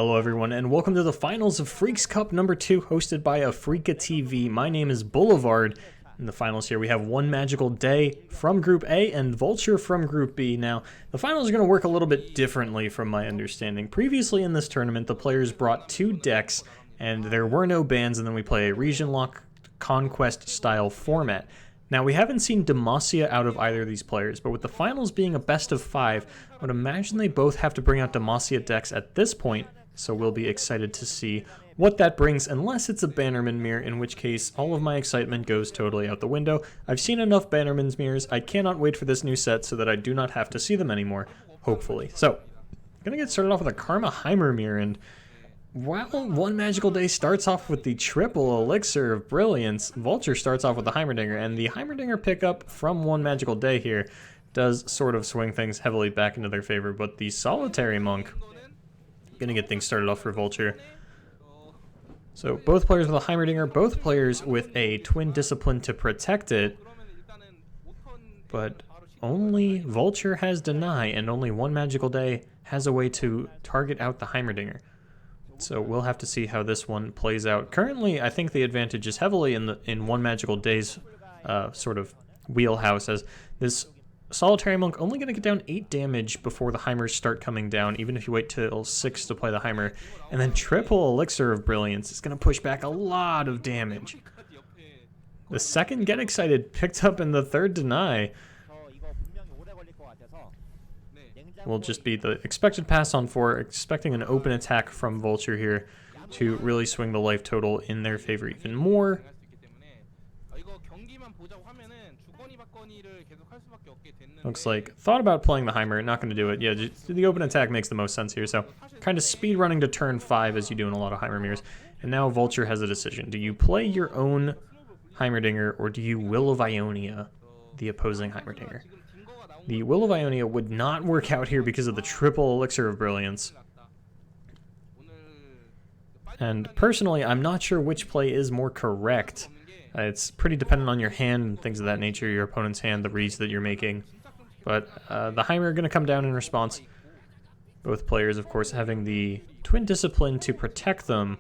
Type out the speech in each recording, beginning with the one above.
Hello everyone, and welcome to the finals of Freaks Cup number 2, hosted by AfreecaTV. My name is Boulevard. In the finals here, we have One Magical Day from Group A and Vulture from Group B. Now, the finals are going to work a little bit differently from my understanding. Previously in this tournament, the players brought 2 decks, and there were no bans, and then we play a region-locked conquest style format. Now, we haven't seen Demacia out of either of these players, but with the finals being a best of 5, I would imagine they both have to bring out Demacia decks at this point, so we'll be excited to see what that brings, unless it's a Bannerman mirror, in which case all of my excitement goes totally out the window. I've seen enough Bannerman's mirrors. I cannot wait for this new set so that I do not have to see them anymore, hopefully. So, I'm going to get started off with a Karma Heimer mirror, and while One Magical Day starts off with the triple Elixir of Brilliance, Vulture starts off with the Heimerdinger, and the Heimerdinger pickup from One Magical Day here does sort of swing things heavily back into their favor, but the Solitary Monk gonna get things started off for Vulture. So both players with a Heimerdinger, both players with a Twin Discipline to protect it, but only Vulture has Deny, and only One Magical Day has a way to target out the Heimerdinger. So we'll have to see how this one plays out. Currently, I think the advantage is heavily in One Magical Day's sort of wheelhouse, as this Solitary Monk only going to get down 8 damage before the Heimers start coming down, even if you wait till 6 to play the Heimer. And then triple Elixir of Brilliance is going to push back a lot of damage. The second Get Excited picked up in the third Deny will just be the expected pass on 4, expecting an open attack from Vulture here to really swing the life total in their favor even more. Looks like thought about playing the Heimer, not going to do it. Yeah, the open attack makes the most sense here. So kind of speed running to turn 5 as you do in a lot of Heimer mirrors. And now Vulture has a decision. Do you play your own Heimerdinger, or do you Will of Ionia the opposing Heimerdinger? The Will of Ionia would not work out here because of the triple Elixir of Brilliance. And personally, I'm not sure which play is more correct. It's pretty dependent on your hand and things of that nature, your opponent's hand, the reads that you're making. But the Heimer are going to come down in response. Both players, of course, having the Twin Discipline to protect them,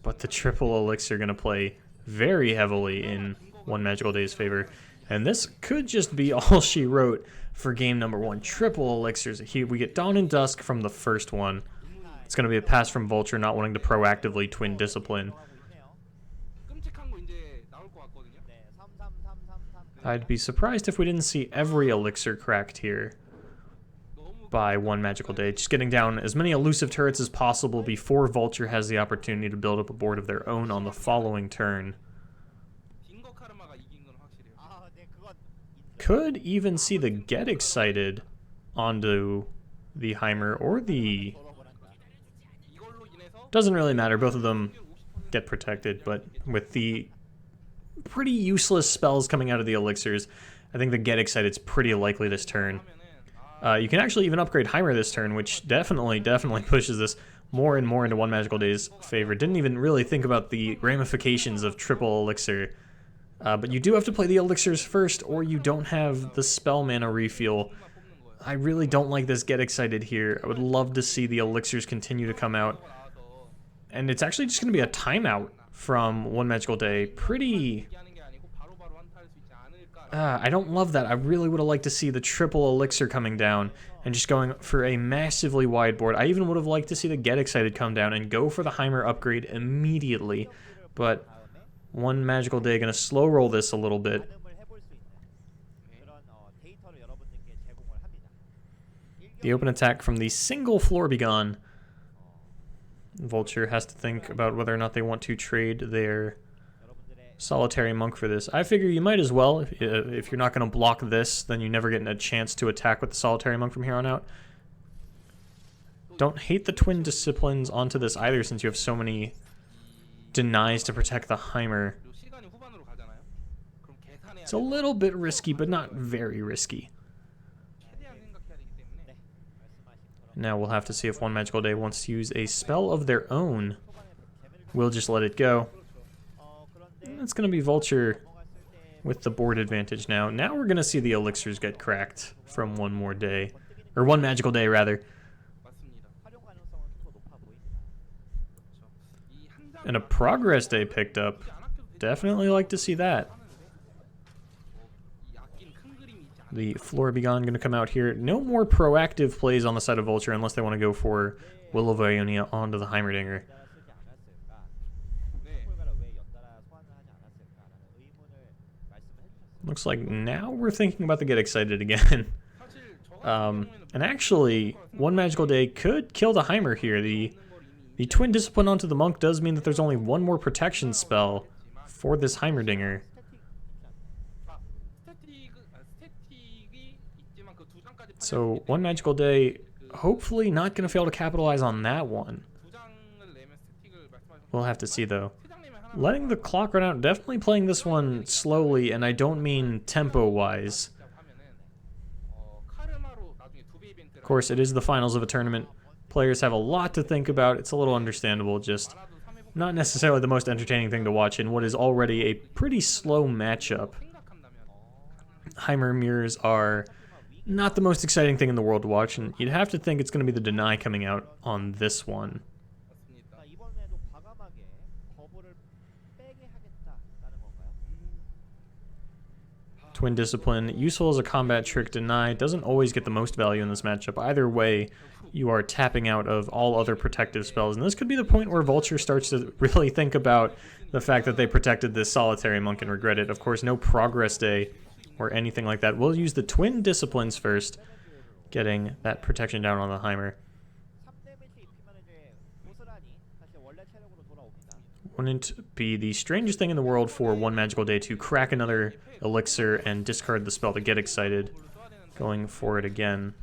but the triple Elixir going to play very heavily in One Magical Day's favor. And this could just be all she wrote for game number 1. Triple Elixirs. We get Dawn and Dusk from the first one. It's going to be a pass from Vulture, not wanting to proactively Twin Discipline. I'd be surprised if we didn't see every Elixir cracked here by One Magical Day. Just getting down as many elusive turrets as possible before Vulture has the opportunity to build up a board of their own on the following turn. Could even see the Get Excited onto the Heimer or the... Doesn't really matter, both of them get protected, but with the pretty useless spells coming out of the Elixirs, I think the Get Excited is pretty likely this turn. You can actually even upgrade Heimer this turn, which definitely pushes this more and more into One Magical Day's favor. Didn't even really think about the ramifications of triple Elixir. But you do have to play the Elixirs first, or you don't have the spell mana refuel. I really don't like this Get Excited here. I would love to see the Elixirs continue to come out. And it's actually just going to be a timeout from One Magical Day. Pretty... I don't love that. I really would have liked to see the triple Elixir coming down and just going for a massively wide board. I even would have liked to see the Get Excited come down and go for the Heimer upgrade immediately. But One Magical Day going to slow roll this a little bit. The open attack from the single Floor Begone. Vulture has to think about whether or not they want to trade their Solitary Monk for this. I figure you might as well. If you're not going to block this, then you never get a chance to attack with the Solitary Monk from here on out. Don't hate the Twin Disciplines onto this either, since you have so many denies to protect the Heimer. It's a little bit risky, but not very risky. Now we'll have to see if One Magical Day wants to use a spell of their own. We'll just let it go. It's going to be Vulture with the board advantage now. Now we're going to see the Elixirs get cracked from One More Day. Or One Magical Day, rather. And a progress day picked up. Definitely like to see that. The Flora Begone going to come out here. No more proactive plays on the side of Vulture unless they want to go for Will of Ionia onto the Heimerdinger. Looks like now we're thinking about the Get Excited again. And actually, one magical day could kill the Heimer here. The Twin Discipline onto the Monk does mean that there's only one more protection spell for this Heimerdinger. So, one magical day, hopefully not going to fail to capitalize on that one. We'll have to see, though. Letting the clock run out, definitely playing this one slowly, and I don't mean tempo-wise. Of course, it is the finals of a tournament. Players have a lot to think about. It's a little understandable, just not necessarily the most entertaining thing to watch in what is already a pretty slow matchup. Heimer mirrors are not the most exciting thing in the world to watch, and you'd have to think it's going to be the Deny coming out on this one. Twin Discipline, useful as a combat trick. Deny doesn't always get the most value in this matchup. Either way, you are tapping out of all other protective spells, and this could be the point where Vulture starts to really think about the fact that they protected this Solitary Monk and regret it. Of course, no Progress Day or anything like that. We'll use the Twin Disciplines first, getting that protection down on the Heimer. Wouldn't be the strangest thing in the world for one magical day to crack another elixir and discard the spell to Get Excited, going for it again,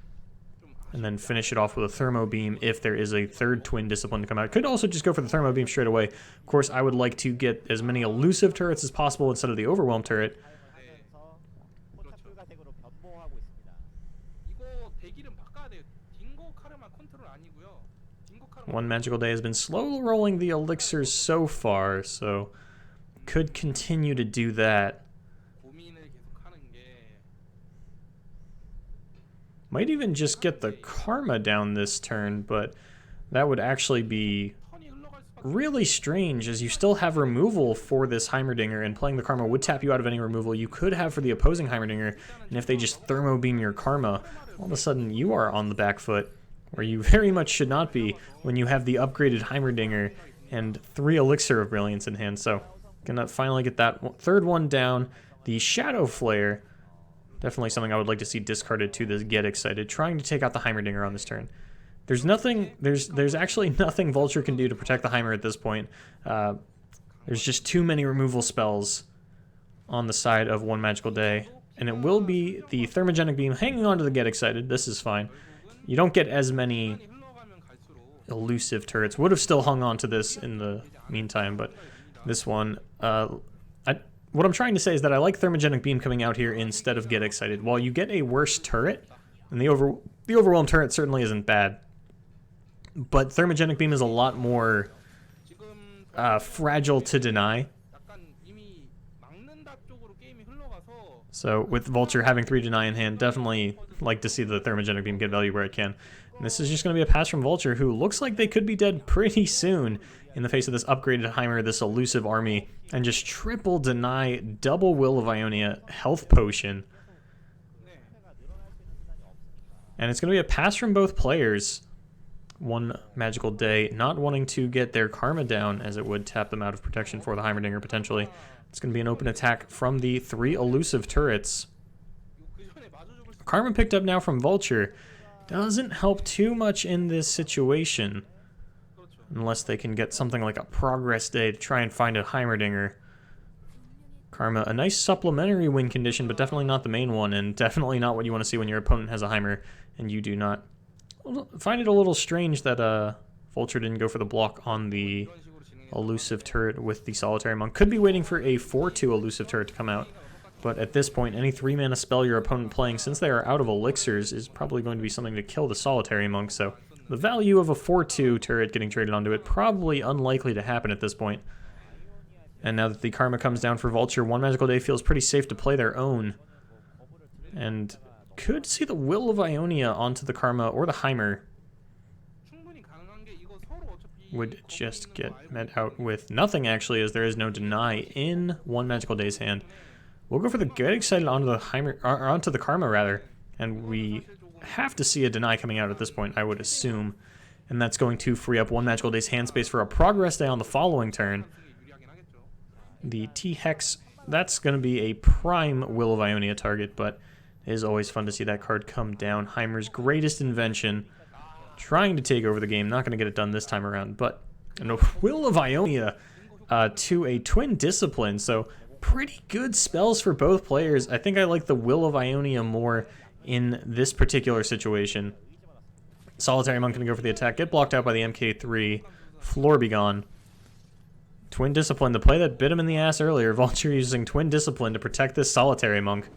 and then finish it off with a Thermo Beam if there is a third Twin Discipline to come out. Could also just go for the Thermo Beam straight away. Of course, I would like to get as many elusive turrets as possible instead of the Overwhelm turret. One magical day has been slow rolling the elixirs so far, so could continue to do that. Might even just get the Karma down this turn, but that would actually be really strange as you still have removal for this Heimerdinger, and playing the Karma would tap you out of any removal you could have for the opposing Heimerdinger, and if they just Thermo Beam your Karma, all of a sudden you are on the back foot, where you very much should not be when you have the upgraded Heimerdinger and 3 Elixir of Brilliance in hand. So, gonna finally get that third one down. The Shadow Flare, definitely something I would like to see discarded to this Get Excited, trying to take out the Heimerdinger on this turn. There's actually nothing Vulture can do to protect the Heimer at this point. There's just too many removal spells on the side of one magical day, and it will be the Thermogenic Beam hanging on to the Get Excited. This is fine. You don't get as many elusive turrets. Would have still hung on to this in the meantime, but this one, what I'm trying to say is that I like Thermogenic Beam coming out here instead of Get Excited. While you get a worse turret, and the Overwhelm turret certainly isn't bad, but Thermogenic Beam is a lot more fragile to deny. So with Vulture having 3 Deny in hand, definitely like to see the Thermogenic Beam get value where it can. And this is just going to be a pass from Vulture, who looks like they could be dead pretty soon in the face of this upgraded Heimer, this elusive army, and just triple Deny, double Will of Ionia, health potion. And it's going to be a pass from both players. One magical day, not wanting to get their Karma down, as it would tap them out of protection for the Heimerdinger potentially. It's going to be an open attack from the 3 elusive turrets. Karma picked up now from Vulture. Doesn't help too much in this situation, unless they can get something like a Progress Day to try and find a Heimerdinger. Karma, a nice supplementary win condition, but definitely not the main one, and definitely not what you want to see when your opponent has a Heimer and you do not. I find it a little strange that Vulture didn't go for the block on the elusive turret with the Solitary Monk. Could be waiting for a 4/2 elusive turret to come out, but at this point, any 3-mana spell your opponent playing, since they are out of elixirs, is probably going to be something to kill the Solitary Monk, so the value of a 4/2 turret getting traded onto it, probably unlikely to happen at this point. And now that the Karma comes down for Vulture, one magical day feels pretty safe to play their own, and could see the Will of Ionia onto the Karma or the Heimer. would just get met out with nothing, actually, as there is no deny in one Magical Day's hand. We'll go for the Get Excited onto the Karma, rather, and we have to see a deny coming out at this point, I would assume, and that's going to free up one Magical Day's hand space for a Progress Day on the following turn. The T-Hex, that's going to be a prime Will of Ionia target, but it is always fun to see that card come down. Heimer's greatest invention, trying to take over the game, not going to get it done this time around, but a Will of Ionia to a Twin Discipline, so pretty good spells for both players. I think I like the Will of Ionia more in this particular situation. Solitary Monk going to go for the attack, get blocked out by the MK3, Floor Be Gone. Twin Discipline, the play that bit him in the ass earlier. Vulture using Twin Discipline to protect this Solitary Monk.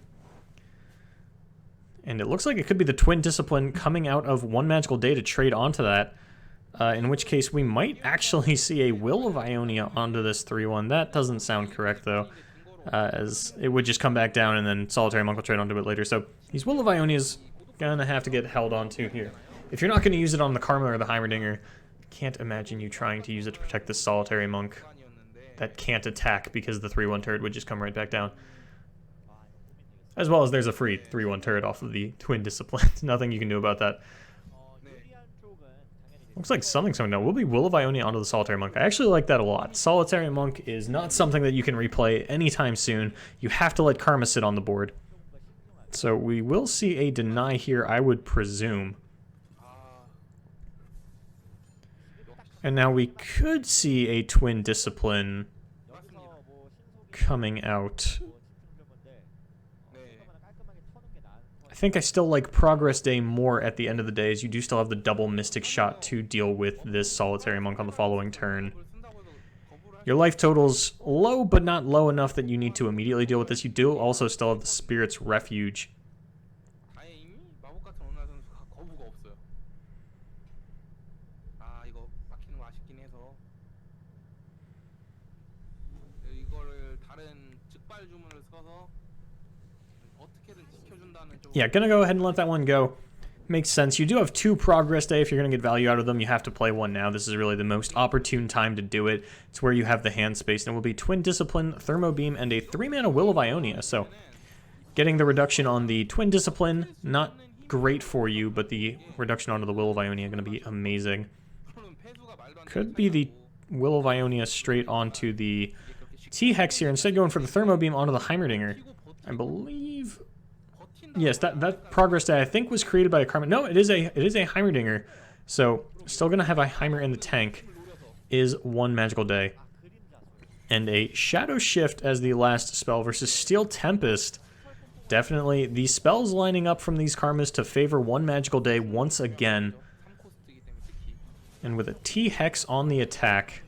And it looks like it could be the Twin Discipline coming out of one Magical Day to trade onto that. In which case we might actually see a Will of Ionia onto this 3-1. That doesn't sound correct, though, as it would just come back down and then Solitary Monk will trade onto it later. So these Will of Ionias gonna have to get held onto here. If you're not going to use it on the Karma or the Heimerdinger, can't imagine you trying to use it to protect this Solitary Monk that can't attack because the 3-1 turret would just come right back down. As well as there's a free 3-1 turret off of the Twin Discipline. Nothing you can do about that. Looks like something's coming down. Will be Will of Ionia onto the Solitary Monk. I actually like that a lot. Solitary Monk is not something that you can replay anytime soon. You have to let Karma sit on the board. So we will see a deny here, I would presume. And now we could see a Twin Discipline coming out. I think I still like Progress Day more at the end of the day, as you do still have the double Mystic Shot to deal with this Solitary Monk on the following turn. Your life total's low, but not low enough that you need to immediately deal with this. You do also still have the Spirit's Refuge. Yeah, gonna go ahead and let that one go. Makes sense. You do have 2 Progress Day. If you're gonna get value out of them, you have to play one now. This is really the most opportune time to do it. It's where you have the hand space, and it will be Twin Discipline, Thermo Beam, and a 3-mana Will of Ionia. So getting the reduction on the Twin Discipline, not great for you, but the reduction onto the Will of Ionia gonna be amazing. Could be the Will of Ionia straight onto the T-Hex here, instead going for the Thermo Beam onto the Heimerdinger. I believe... Yes, that Progress Day I think was created by a Karma. No, it is a Heimerdinger. So still gonna have a Heimer in the tank. Is one Magical Day. And a Shadow Shift as the last spell versus Steel Tempest. Definitely the spells lining up from these Karmas to favor one Magical Day once again. And with a T-Hex on the attack.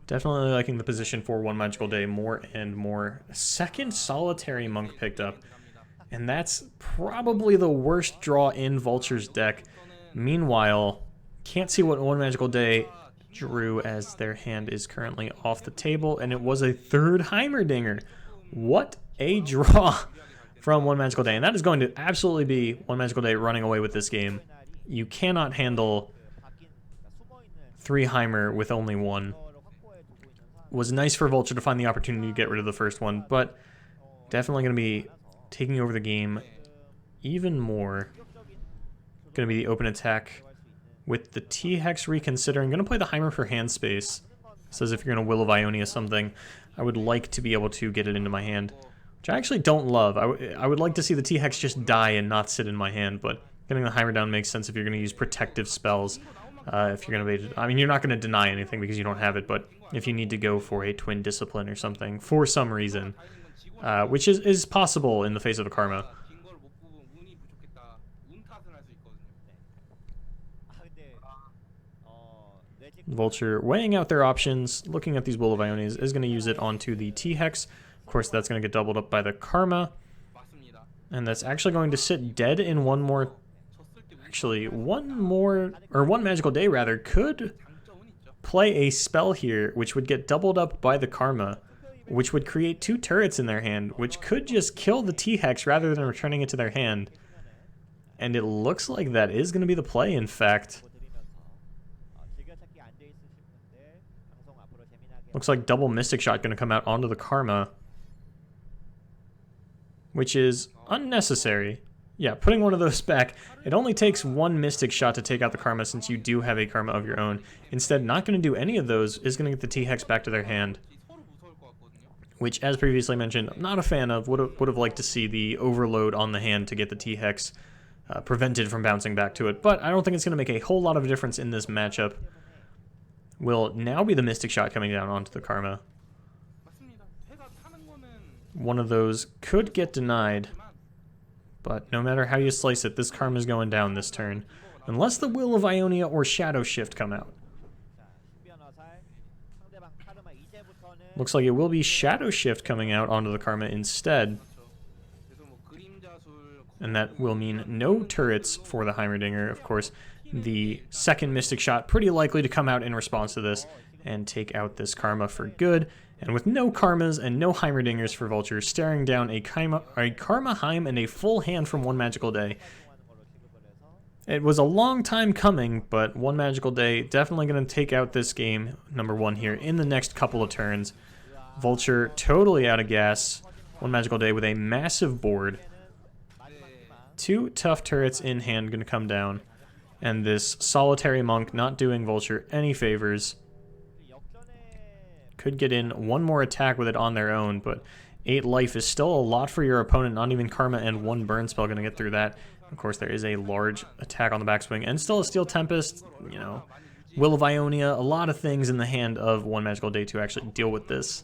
Definitely liking the position for one Magical Day more and more. Second Solitary Monk picked up. And that's probably the worst draw in Vulture's deck. Meanwhile, can't see what one Magical Day drew, as their hand is currently off the table. And it was a 3rd Heimerdinger. What a draw from one Magical Day. And that is going to absolutely be one Magical Day running away with this game. You cannot handle 3 Heimer with only 1. Was nice for Vulture to find the opportunity to get rid of the first one, but definitely going to be taking over the game even more. Going to be the open attack with the T-Hex reconsidering. Going to play the Heimer for hand space. Says if you're going to Will of Ionia something, I would like to be able to get it into my hand, which I actually don't love. I would like to see the T-Hex just die and not sit in my hand, but getting the Heimer down makes sense if you're going to use protective spells. If you're going to, I mean, you're not going to deny anything because you don't have it, but if you need to go for a Twin Discipline or something for some reason, which is possible in the face of a Karma. Vulture weighing out their options, looking at these Will of Ionias, is going to use it onto the T-Hex. Of course, that's going to get doubled up by the Karma, and that's actually going to sit dead in one more. Actually, one Magical Day rather could play a spell here, which would get doubled up by the Karma, which would create 2 turrets in their hand, which could just kill the T-Hex rather than returning it to their hand. And it looks like that is going to be the play, in fact. Looks like double Mystic Shot going to come out onto the Karma, which is unnecessary. Yeah, putting one of those back, it only takes one Mystic Shot to take out the Karma since you do have a Karma of your own. Instead, not going to do any of those is going to get the T-Hex back to their hand, which, as previously mentioned, I'm not a fan of. Would have liked to see the overload on the hand to get the T-Hex prevented from bouncing back to it, but I don't think it's going to make a whole lot of a difference in this matchup. Will now be the Mystic Shot coming down onto the Karma. One of those could get denied, but no matter how you slice it, this Karma is going down this turn, unless the Will of Ionia or Shadow Shift come out. Looks like it will be Shadow Shift coming out onto the Karma instead, and that will mean no turrets for the Heimerdinger. Of course, the second Mystic Shot pretty likely to come out in response to this and take out this Karma for good. And with no Karmas and no Heimerdingers for Vulture, staring down a Karma Heim and a full hand from One Magical Day. It was a long time coming, but One Magical Day definitely going to take out this game, number one here, in the next couple of turns. Vulture totally out of gas. One Magical Day with a massive board. Two tough turrets in hand going to come down. And this Solitary Monk not doing Vulture any favors. Could get in one more attack with it on their own, but 8 life is still a lot for your opponent. Not even Karma and 1 burn spell going to get through that. Of course, there is a large attack on the backswing, and still a Steel Tempest, you know, Will of Ionia, a lot of things in the hand of One Magical Day to actually deal with this.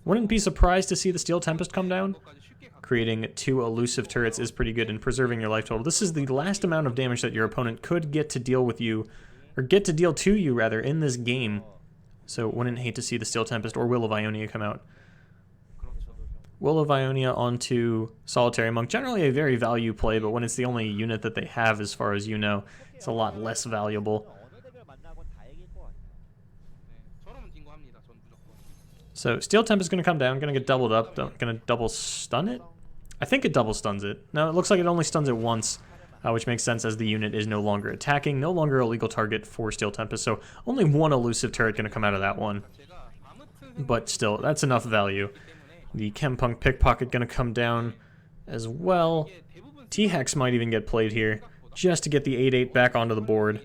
Wouldn't be surprised to see the Steel Tempest come down. Creating 2 elusive turrets is pretty good in preserving your life total. This is the last amount of damage that your opponent could get to deal with you, or get to deal to you, rather, in this game. So wouldn't hate to see the Steel Tempest or Will of Ionia come out. Will of Ionia onto Solitary Monk. Generally a very value play, but when it's the only unit that they have, as far as you know, it's a lot less valuable. So Steel Tempest is going to come down, going to get doubled up, going to double stun it? I think it double stuns it. No, it looks like it only stuns it once, which makes sense as the unit is no longer attacking, no longer a legal target for Steel Tempest, so only 1 elusive turret going to come out of that one. But still, that's enough value. The Chempunk Pickpocket going to come down as well. T-Hex might even get played here, just to get the 8/8 back onto the board.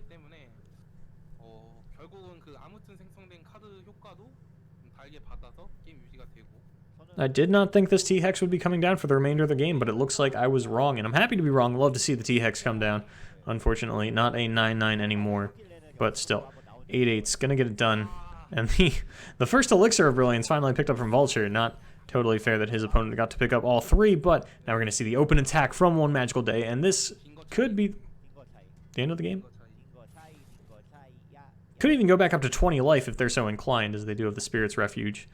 I did not think this T-Hex would be coming down for the remainder of the game, but it looks like I was wrong, and I'm happy to be wrong. Love to see the T-Hex come down. Unfortunately, not a 9/9 anymore, but still, 8/8's gonna get it done. And the first Elixir of Brilliance finally picked up from Vulture. Not totally fair that his opponent got to pick up all 3, but now we're gonna see the open attack from One Magical Day, and this could be the end of the game. Could even go back up to 20 life if they're so inclined, as they do have the Spirit's Refuge.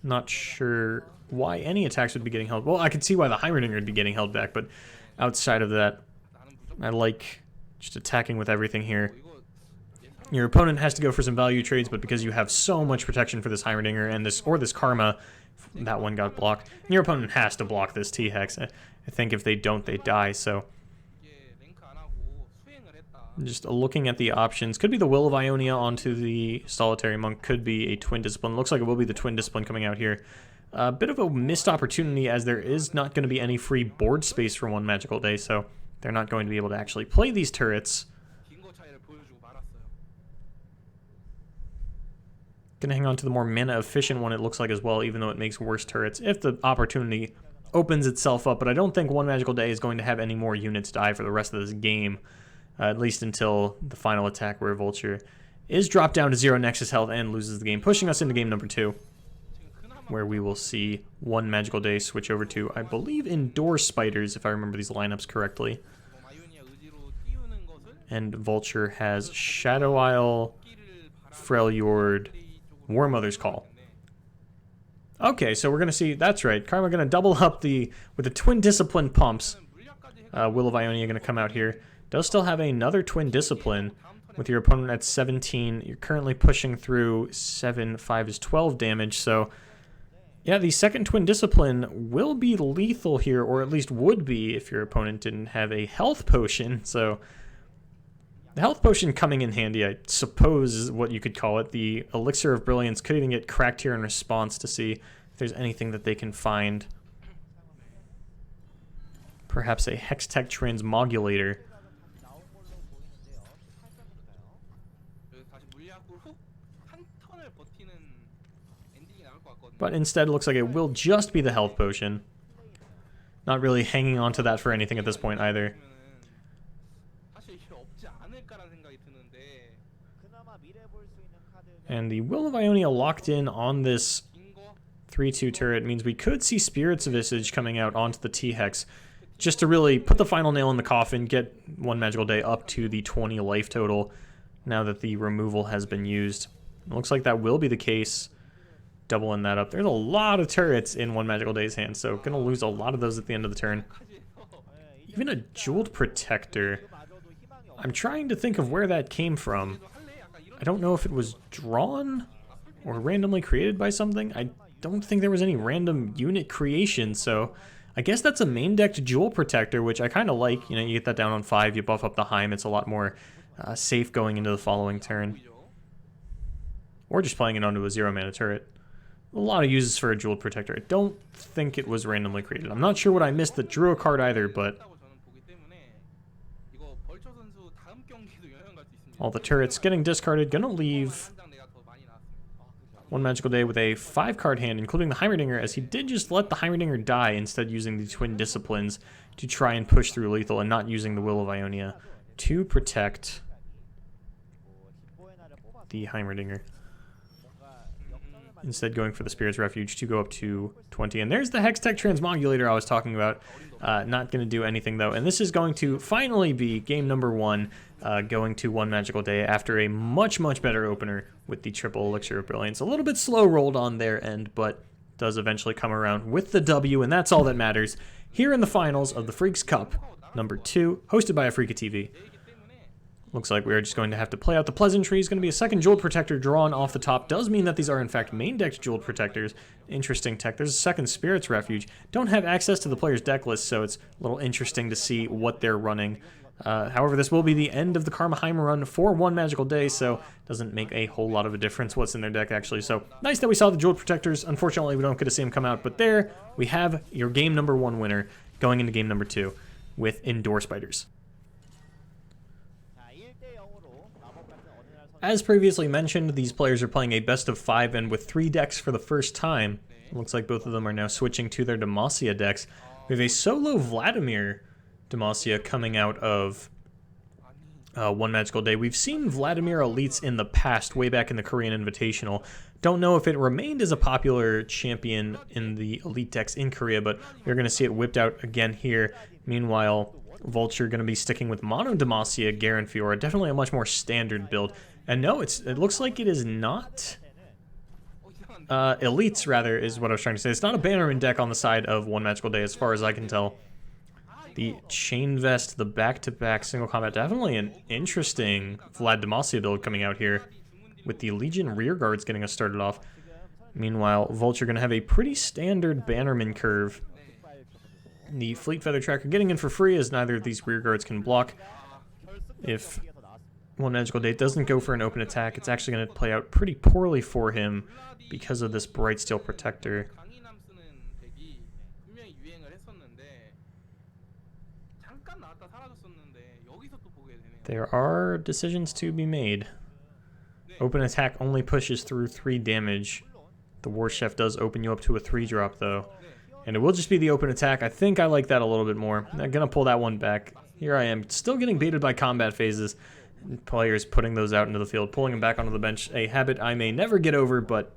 Not sure why any attacks would be getting held. Well, I could see why the Heimerdinger would be getting held back, but outside of that, I like just attacking with everything here. Your opponent has to go for some value trades, but because you have so much protection for this Heimerdinger and this Karma, that one got blocked. And your opponent has to block this T-Hex. I think if they don't, they die, so just looking at the options, could be the Will of Ionia onto the Solitary Monk, could be a Twin Discipline. Looks like it will be the Twin Discipline coming out here. A bit of a missed opportunity, as there is not going to be any free board space for One Magical Day, so they're not going to be able to actually play these turrets. Going to hang on to the more mana efficient one, it looks like, as well, even though it makes worse turrets if the opportunity opens itself up. But I don't think One Magical Day is going to have any more units die for the rest of this game. At least until the final attack, where Vulture is dropped down to 0 Nexus health and loses the game, pushing us into game number 2, where we will see One Magical Day switch over to, I believe, Indoor Spiders, if I remember these lineups correctly. And Vulture has Shadow Isle, Freljord, War Mother's Call. Okay, so we're going to see, that's right, Karma going to double up with the Twin Discipline pumps. Will of Ionia going to come out here. Does still have another Twin Discipline with your opponent at 17. You're currently pushing through 7, 5 is 12 damage, so Yeah, the second Twin Discipline will be lethal here, or at least would be if your opponent didn't have a health potion. So the health potion coming in handy, I suppose, is what you could call it. The Elixir of Brilliance could even get cracked here in response to see if there's anything that they can find. Perhaps a Hextech Transmogulator. But instead, it looks like it will just be the health potion. Not really hanging on to that for anything at this point either. And the Will of Ionia locked in on this 3-2 turret means we could see Spirit's Visage coming out onto the T-Hex just to really put the final nail in the coffin, get one magical day up to the 20 life total now that the removal has been used. It looks like that will be the case. Doubling that up. There's a lot of turrets in one magical day's hand, so gonna lose a lot of those at the end of the turn. Even a Jeweled Protector. I'm trying to think of where that came from. I don't know if it was drawn or randomly created by something. I don't think there was any random unit creation, so I guess that's a main decked Jewel Protector, which I kind of like. You know, you get that down on 5, you buff up the Heim, it's a lot more safe going into the following turn. Or just playing it onto a 0-mana turret. A lot of uses for a Jeweled Protector. I don't think it was randomly created. I'm not sure what I missed that drew a card either, but all the turrets getting discarded. Gonna leave one magical day with a 5-card hand, including the Heimerdinger, as he did just let the Heimerdinger die, instead using the Twin Disciplines to try and push through lethal and not using the Will of Ionia to protect the Heimerdinger. Instead going for the Spirit's Refuge to go up to 20. And there's the Hextech Transmogulator I was talking about. Not going to do anything, though. And this is going to finally be game number 1, going to one magical day after a much, much better opener with the triple Elixir of Brilliance. A little bit slow rolled on their end, but does eventually come around with the W, and that's all that matters here in the finals of the Freecs Cup number 2, hosted by AfreecaTV. Looks like we are just going to have to play out the pleasantries. Going to be a second Jeweled Protector drawn off the top. Does mean that these are, in fact, main-decked Jeweled Protectors. Interesting tech. There's a second Spirit's Refuge. Don't have access to the player's deck list, so it's a little interesting to see what they're running. However, this will be the end of the Karma Heim run for one magical day, so doesn't make a whole lot of a difference what's in their deck, actually. So nice that we saw the Jeweled Protectors. Unfortunately, we don't get to see them come out, but there we have your game number 1 winner going into game number 2 with Endure Spiders. As previously mentioned, these players are playing a best of 5 and with 3 decks for the first time. It looks like both of them are now switching to their Demacia decks. We have a solo Vladimir Demacia coming out of one magical day. We've seen Vladimir elites in the past, way back in the Korean Invitational. Don't know if it remained as a popular champion in the elite decks in Korea, but we're going to see it whipped out again here. Meanwhile, Vulture going to be sticking with Mono Demacia, Garen Fiora, definitely a much more standard build. And no, it looks like it is not elites, rather, is what I was trying to say. It's not a Bannerman deck on the side of one magical day, as far as I can tell. The Chain Vest, the back-to-back single combat, definitely an interesting Vlad Demacia build coming out here, with the Legion rear guards getting us started off. Meanwhile, Vulture going to have a pretty standard Bannerman curve. The Fleet Feather Tracker getting in for free, as neither of these rear guards can block. If one magical day doesn't go for an open attack, it's actually going to play out pretty poorly for him because of this Bright Steel Protector. There are decisions to be made. Open attack only pushes through 3 damage. The War Chef does open you up to a 3-drop, though. And it will just be the open attack. I think I like that a little bit more. I'm going to pull that one back. Here I am, still getting baited by combat phases. Players putting those out into the field, pulling them back onto the bench. A habit I may never get over, but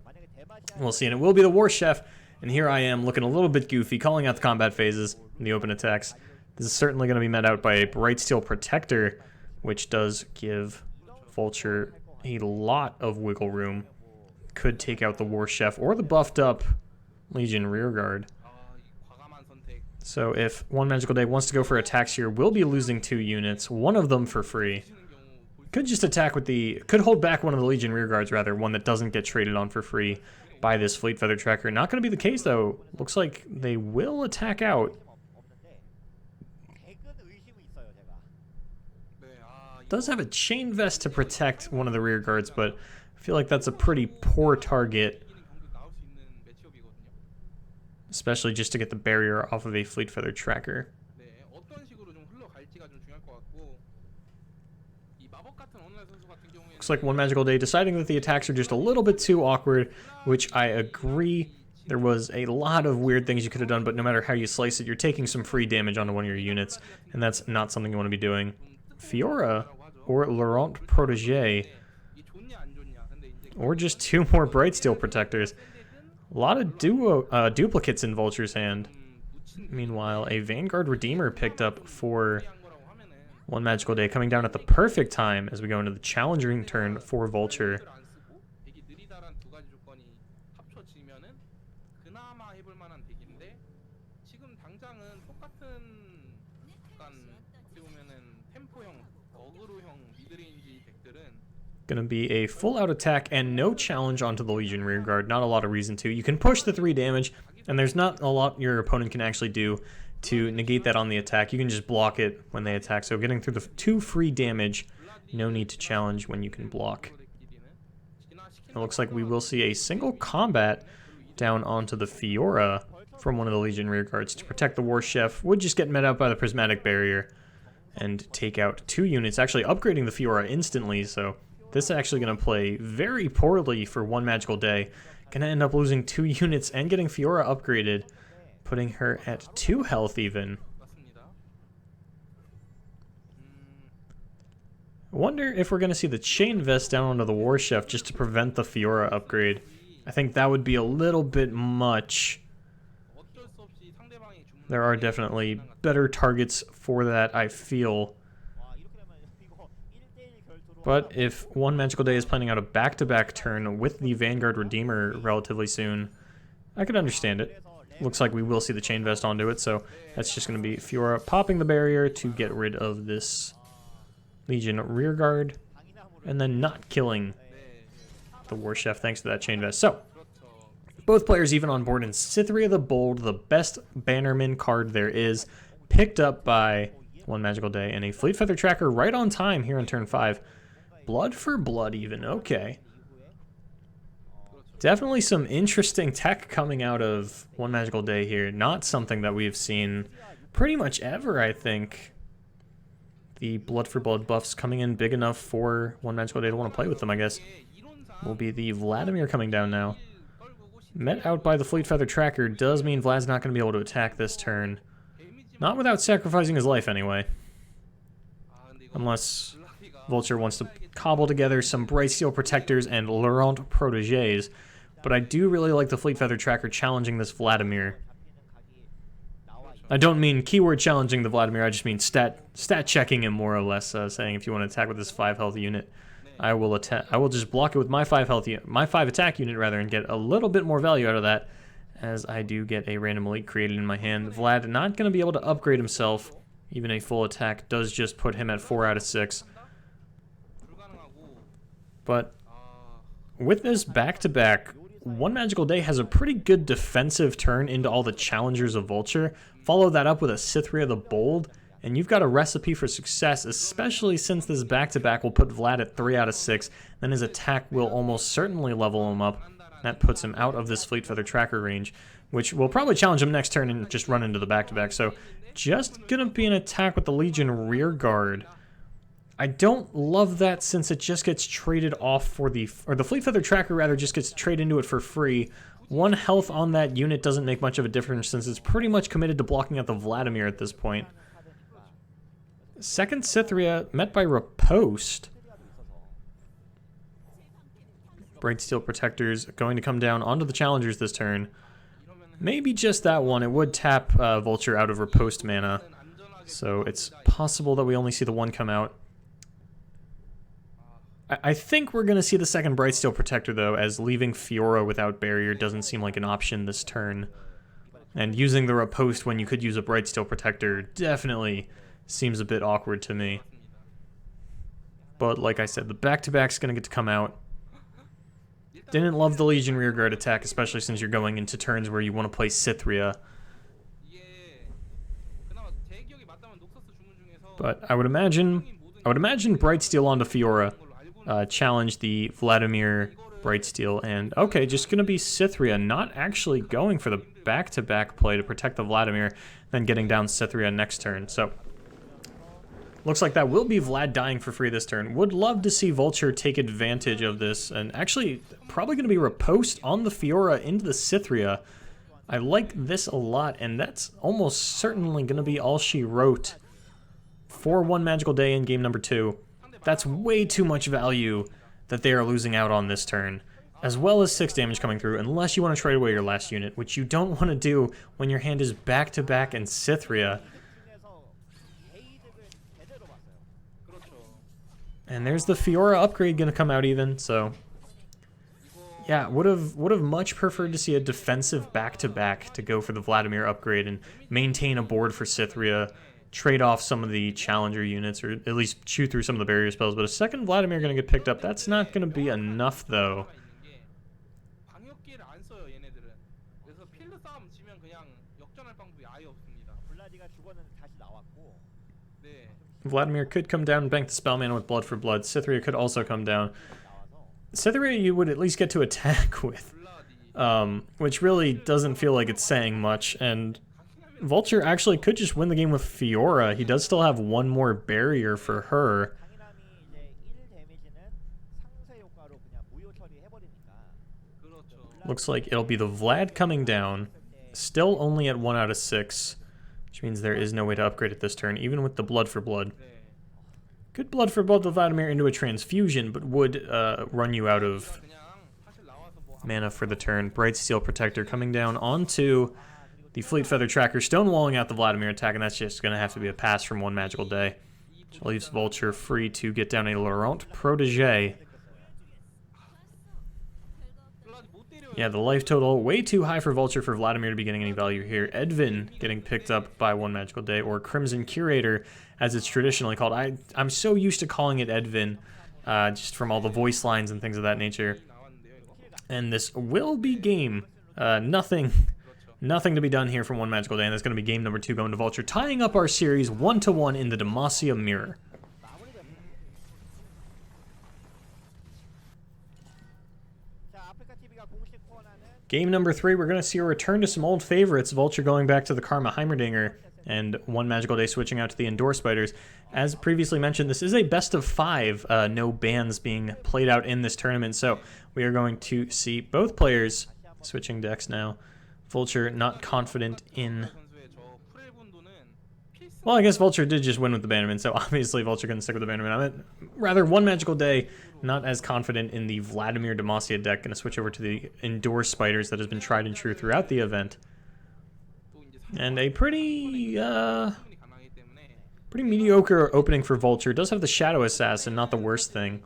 we'll see. And it will be the War Chef. And here I am, looking a little bit goofy, calling out the combat phases and the open attacks. This is certainly going to be met out by a Bright Steel Protector, which does give Vulture a lot of wiggle room. Could take out the War Chef or the buffed up Legion Rearguard. So if one magical day wants to go for attacks here, we'll be losing 2 units, one of them for free. Could just attack with the, could hold back one of the Legion Rearguards rather, one that doesn't get traded on for free by this Fleet Feather Tracker. Not going to be the case, though. Looks like they will attack out. Does have a chain vest to protect one of the rear guards, but I feel like that's a pretty poor target, especially just to get the barrier off of a Fleet Feather Tracker. Looks like One Magical Day deciding that the attacks are just a little bit too awkward, which I agree. There was a lot of weird things you could have done, but no matter how you slice it, you're taking some free damage onto one of your units, and that's not something you want to be doing. Fiora or Laurent Protégé, or just 2 more Brightsteel Protectors. A lot of duplicates in Vulture's hand. Meanwhile, a Vanguard Redeemer picked up for One Magical Day, coming down at the perfect time as we go into the challenging turn for Vulture. Gonna be a full-out attack and no challenge onto the Legion rearguard. Not a lot of reason to. You can push the 3 damage, and there's not a lot your opponent can actually do to negate that on the attack. You can just block it when they attack. So getting through the 2 free damage, no need to challenge when you can block. It looks like we will see a single combat down onto the Fiora from one of the Legion rearguards to protect the War Chef. Would just get met out by the Prismatic Barrier and take out 2 units, actually upgrading the Fiora instantly, so this is actually going to play very poorly for One Magical Day. Going to end up losing 2 units and getting Fiora upgraded, putting her at 2 health even. I wonder if we're going to see the Chain Vest down onto the War Chef just to prevent the Fiora upgrade. I think that would be a little bit much. There are definitely better targets for that, I feel. But if One Magical Day is planning out a back-to-back turn with the Vanguard Redeemer relatively soon, I could understand it. Looks like we will see the Chain Vest onto it, so that's just going to be Fiora popping the barrier to get rid of this Legion rearguard, and then not killing the War Chef thanks to that Chain Vest. So, both players even on board, and Cytherea the Bold, the best bannerman card there is, picked up by One Magical Day, and a Fleet Feather Tracker right on time here in turn 5. Blood for blood even, okay. Definitely some interesting tech coming out of One Magical Day here. Not something that we've seen pretty much ever, I think. The blood for blood buffs coming in big enough for One Magical Day to want to play with them, I guess. Will be the Vladimir coming down now. Met out by the Fleet Feather Tracker does mean Vlad's not going to be able to attack this turn. Not without sacrificing his life, anyway. Unless Vulture wants to cobble together some Brightsteel Protectors and Laurent Protégés. But I do really like the Fleet Feather Tracker challenging this Vladimir. I don't mean keyword challenging the Vladimir, I just mean stat checking him more or less, saying if you want to attack with this 5 health unit, I will just block it with my 5 attack unit rather, and get a little bit more value out of that, as I do get a random elite created in my hand. Vlad not going to be able to upgrade himself. Even a full attack does just put him at 4 out of 6. But with this back-to-back, One Magical Day has a pretty good defensive turn into all the challengers of Vulture. Follow that up with a Cytherea the Bold, and you've got a recipe for success, especially since this back-to-back will put Vlad at 3 out of 6. Then his attack will almost certainly level him up. That puts him out of this Fleet Feather Tracker range, which will probably challenge him next turn and just run into the back-to-back. So just going to be an attack with the Legion rearguard. I don't love that since it just gets traded off for the Fleet Feather Tracker rather just gets traded into it for free. 1 health on that unit doesn't make much of a difference since it's pretty much committed to blocking out the Vladimir at this point. Second Cytherea met by Riposte. Brightsteel Protectors going to come down onto the challengers this turn. Maybe just that one. It would tap Vulture out of Riposte mana, so it's possible that we only see the 1 come out. I think we're going to see the second Brightsteel Protector, though, as leaving Fiora without barrier doesn't seem like an option this turn. And using the Riposte when you could use a Brightsteel Protector definitely seems a bit awkward to me. But like I said, the back-to-back's going to get to come out. Didn't love the Legion rearguard attack, especially since you're going into turns where you want to play Cythria. But I would imagine Brightsteel onto Fiora, challenge the Vladimir Brightsteel, and okay, just gonna be Cythria, not actually going for the back-to-back play to protect the Vladimir, then getting down Cythria next turn. So looks like that will be Vlad dying for free this turn. Would love to see Vulture take advantage of this, and actually probably gonna be riposte on the Fiora into the Cythria. I like this a lot, and that's almost certainly gonna be all she wrote for one magical day in game number 2. That's way too much value that they are losing out on this turn, as well as 6 damage coming through, unless you want to trade away your last unit, which you don't want to do when your hand is back-to-back in Cythria. And there's the Fiora upgrade going to come out even, so yeah, would have much preferred to see a defensive back-to-back to go for the Vladimir upgrade and maintain a board for Cythria, trade off some of the challenger units, or at least chew through some of the barrier spells. But a second Vladimir going to get picked up. That's not going to be enough, though. Vladimir could come down and bank the spell mana with Blood for Blood. Cythria could also come down. Cythria you would at least get to attack with, which really doesn't feel like it's saying much, and Vulture actually could just win the game with Fiora. He does still have one more barrier for her. Looks like it'll be the Vlad coming down, still only at 1 out of 6, which means there is no way to upgrade it this turn, even with the Blood for Blood. Good Blood for Blood the Vladimir into a transfusion, but would run you out of mana for the turn. Brightsteel Protector coming down onto the Fleet Feather Tracker, stonewalling out the Vladimir attack, and that's just going to have to be a pass from one magical day. Which leaves Vulture free to get down a Laurent Protégé. Yeah, the life total way too high for Vulture for Vladimir to be getting any value here. Edvin getting picked up by one magical day, or Crimson Curator, as it's traditionally called. I'm so used to calling it Edvin, just from all the voice lines and things of that nature. And this will be game. Nothing to be done here from one magical day, and that's going to be game number 2 going to Vulture, tying up our series 1-1 in the Demacia Mirror. Game number 3, we're going to see a return to some old favorites, Vulture going back to the Karma Heimerdinger, and one magical day switching out to the Endure Spiders. As previously mentioned, this is a best of 5, no bans being played out in this tournament, so we are going to see both players switching decks now. Vulture not confident in... Well, I guess Vulture did just win with the Bannerman, so obviously Vulture couldn't stick with the Bannerman. I'm rather one magical day, not as confident in the Vladimir Demacia deck. Going to switch over to the Endure Spiders that has been tried and true throughout the event. And a pretty mediocre opening for Vulture. Does have the Shadow Assassin, not the worst thing.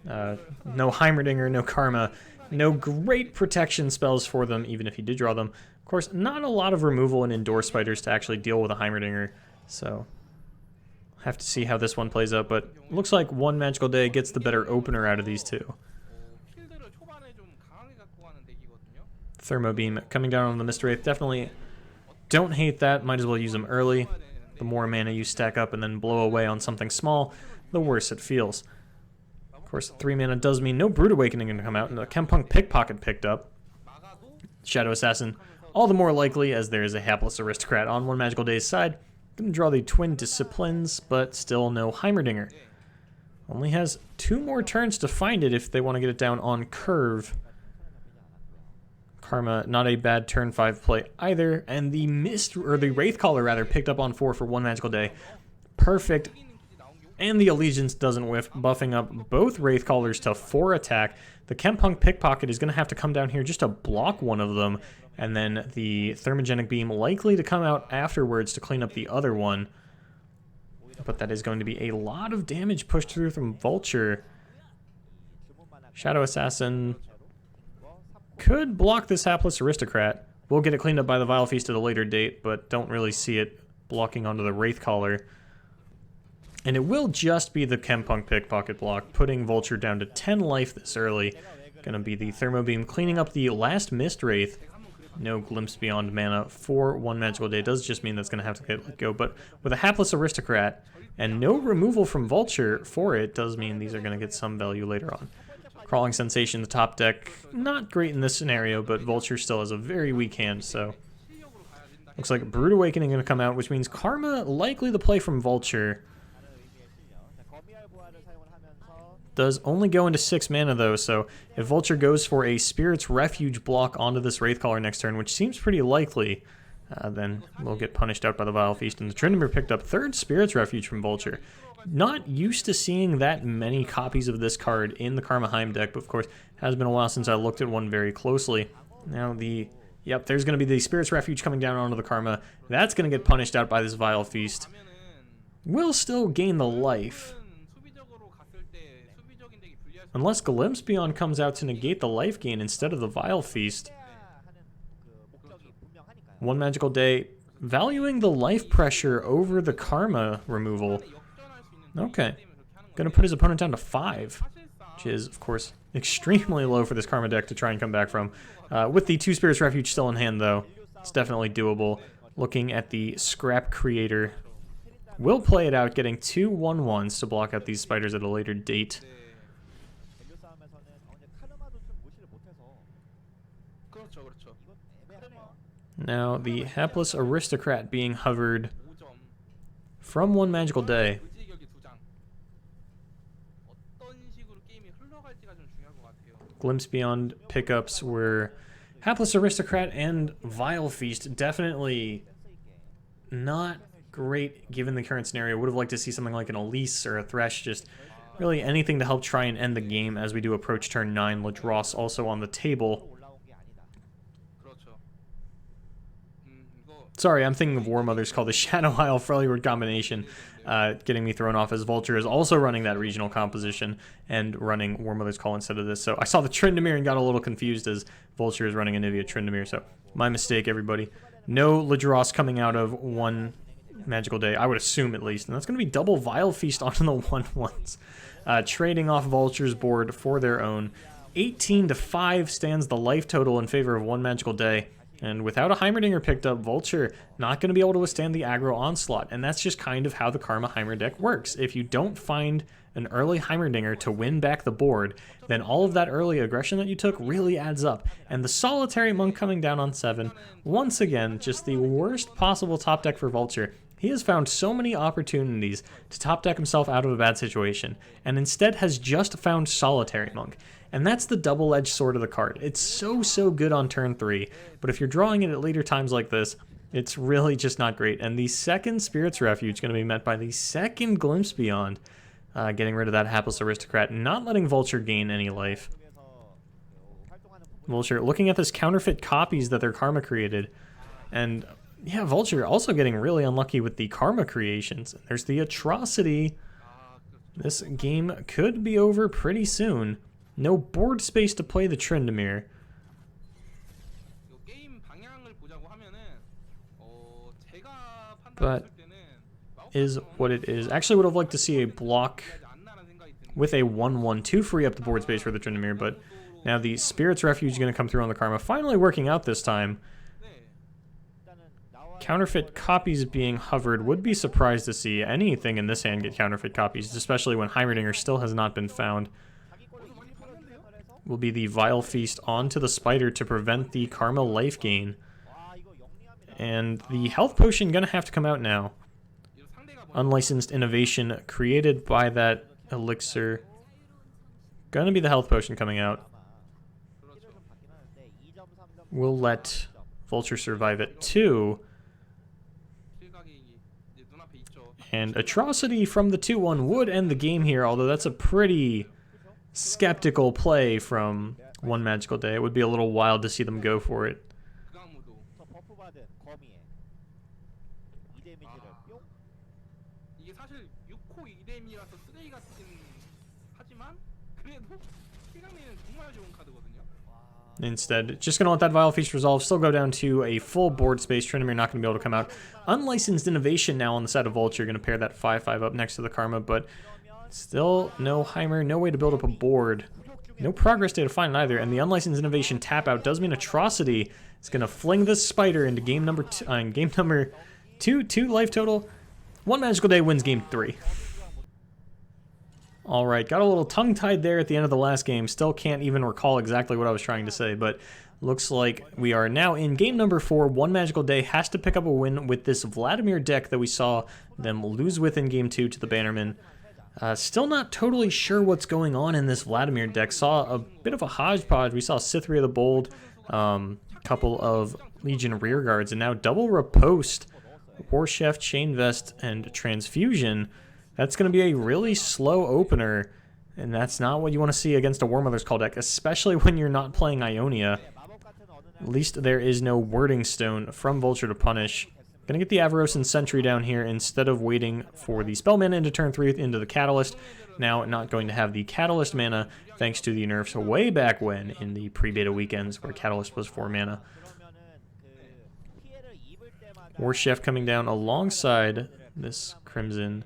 No Heimerdinger, no Karma. No great protection spells for them, even if he did draw them. Of course, not a lot of removal in Endure Spiders to actually deal with a Heimerdinger, so have to see how this one plays out, but looks like one magical day gets the better opener out of these two. Thermo Beam coming down on the Mr. Wraith, definitely don't hate that, might as well use them early. The more mana you stack up and then blow away on something small, the worse it feels. Of course, 3 mana does mean no Brood Awakening going to come out, and the Chempunk Pickpocket picked up. Shadow Assassin, all the more likely as there is a Hapless Aristocrat on one magical day's side. Going to draw the Twin Disciplines, but still no Heimerdinger. Only has 2 more turns to find it if they want to get it down on curve. Karma, not a bad turn 5 play either, and the Wraithcaller rather picked up on 4 for one magical day. Perfect. And the Allegiance doesn't whiff, buffing up both Wraithcallers to 4 attack. The Chempunk Pickpocket is going to have to come down here just to block one of them, and then the Thermogenic Beam likely to come out afterwards to clean up the other one. But that is going to be a lot of damage pushed through from Vulture. Shadow Assassin could block this Hapless Aristocrat. We'll get it cleaned up by the Vile Feast at a later date, but don't really see it blocking onto the Wraithcaller. And it will just be the Chempunk Pickpocket block, putting Vulture down to 10 life this early. Gonna be the Thermo Beam, cleaning up the last Mist Wraith. No Glimpse Beyond mana for 1 magical day. It does just mean that's gonna have to get let go, but with a Hapless Aristocrat and no removal from Vulture for it, does mean these are gonna get some value later on. Crawling Sensation, the top deck, not great in this scenario, but Vulture still has a very weak hand, so... Looks like Brood Awakening gonna come out, which means Karma likely the play from Vulture. Does only go into 6 mana though, so if Vulture goes for a Spirit's Refuge block onto this Wraithcaller next turn, which seems pretty likely, then we'll get punished out by the Vile Feast. And the Tryndamere picked up 3rd Spirit's Refuge from Vulture. Not used to seeing that many copies of this card in the Karma Heim deck, but of course, has been a while since I looked at one very closely. Now yep, there's going to be the Spirit's Refuge coming down onto the Karma. That's going to get punished out by this Vile Feast. Will still gain the life. Unless Glimpse Beyond comes out to negate the life gain instead of the Vile Feast. 1 magical day, valuing the life pressure over the Karma removal. Okay. Gonna put his opponent down to 5, which is, of course, extremely low for this Karma deck to try and come back from. With the 2 Spirit's Refuge still in hand, though, it's definitely doable. Looking at the Scrap Creator. Will play it out, getting 2 1/1s to block out these spiders at a later date. Now, the Hapless Aristocrat being hovered from 1 magical day. Glimpse Beyond pickups were Hapless Aristocrat and Vile Feast. Definitely not great given the current scenario. Would have liked to see something like an Elise or a Thresh, just really anything to help try and end the game as we do approach turn 9. Ladros also on the table. Sorry, I'm thinking of War Mother's called the Shadow Isle Freljord combination, getting me thrown off as Vulture is also running that regional composition and running War Mother's Call instead of this. So I saw the Tryndamere and got a little confused as Vulture is running Anivia Tryndamere. So my mistake, everybody. No Ladros coming out of 1 magical day, I would assume at least. And that's going to be double Vile Feast onto the 1/1s. Trading off Vulture's board for their own. 18-5 stands the life total in favor of 1 magical day. And without a Heimerdinger picked up, Vulture not going to be able to withstand the aggro onslaught. And that's just kind of how the Karma Heimer deck works. If you don't find an early Heimerdinger to win back the board, then all of that early aggression that you took really adds up. And the Solitary Monk coming down on 7, once again, just the worst possible top deck for Vulture. He has found so many opportunities to top deck himself out of a bad situation, and instead has just found Solitary Monk. And that's the double-edged sword of the card. It's so good on turn 3, but if you're drawing it at later times like this, it's really just not great. And the 2nd Spirit's Refuge is going to be met by the 2nd Glimpse Beyond, getting rid of that Hapless Aristocrat, not letting Vulture gain any life. Vulture looking at this counterfeit copies that their Karma created, and yeah, Vulture also getting really unlucky with the Karma creations. There's the Atrocity. This game could be over pretty soon. No board space to play the Tryndamere. But is what it is. Actually would have liked to see a block with a 1/1 to free up the board space for the Tryndamere, but now the Spirit's Refuge is going to come through on the Karma. Finally working out this time. Counterfeit copies being hovered. Would be surprised to see anything in this hand get counterfeit copies, especially when Heimerdinger still has not been found. Will be the Vile Feast onto the Spider to prevent the Karma life gain. And the Health Potion gonna have to come out now. Unlicensed innovation created by that elixir. Gonna be the Health Potion coming out. We'll let Vulture survive it too. And Atrocity from the 2/1 would end the game here, although that's a pretty skeptical play from 1 magical day. It would be a little wild to see them go for it. Instead, just going to let that Vile Feast resolve, still go down to a full board space. Tryndamere not going to be able to come out. Unlicensed Innovation now on the side of Vulture, going to pair that 5/5 up next to the Karma, but still no Heimer, no way to build up a board. No progress data to find either, and the unlicensed innovation tap out does mean Atrocity is going to fling the spider into game number two, 2 life total. One magical day wins game 3. Alright, got a little tongue-tied there at the end of the last game. Still can't even recall exactly what I was trying to say, but looks like we are now in game number 4. One magical day has to pick up a win with this Vladimir deck that we saw them lose with in game 2 to the Bannerman. Still not totally sure what's going on in this Vladimir deck. Saw a bit of a hodgepodge. We saw Cytherea the Bold, couple of Legion Rearguards, and now double Riposte, War Chef, Chain Vest, and Transfusion. That's going to be a really slow opener, and that's not what you want to see against a War Mother's Call deck, especially when you're not playing Ionia. At least there is no Wording Stone from Vulture to punish. Going to get the Avarosan Sentry down here instead of waiting for the spell mana into turn 3 into the Catalyst. Now not going to have the Catalyst mana thanks to the nerfs way back when in the pre-beta weekends where Catalyst was 4 mana. War Chef coming down alongside this Crimson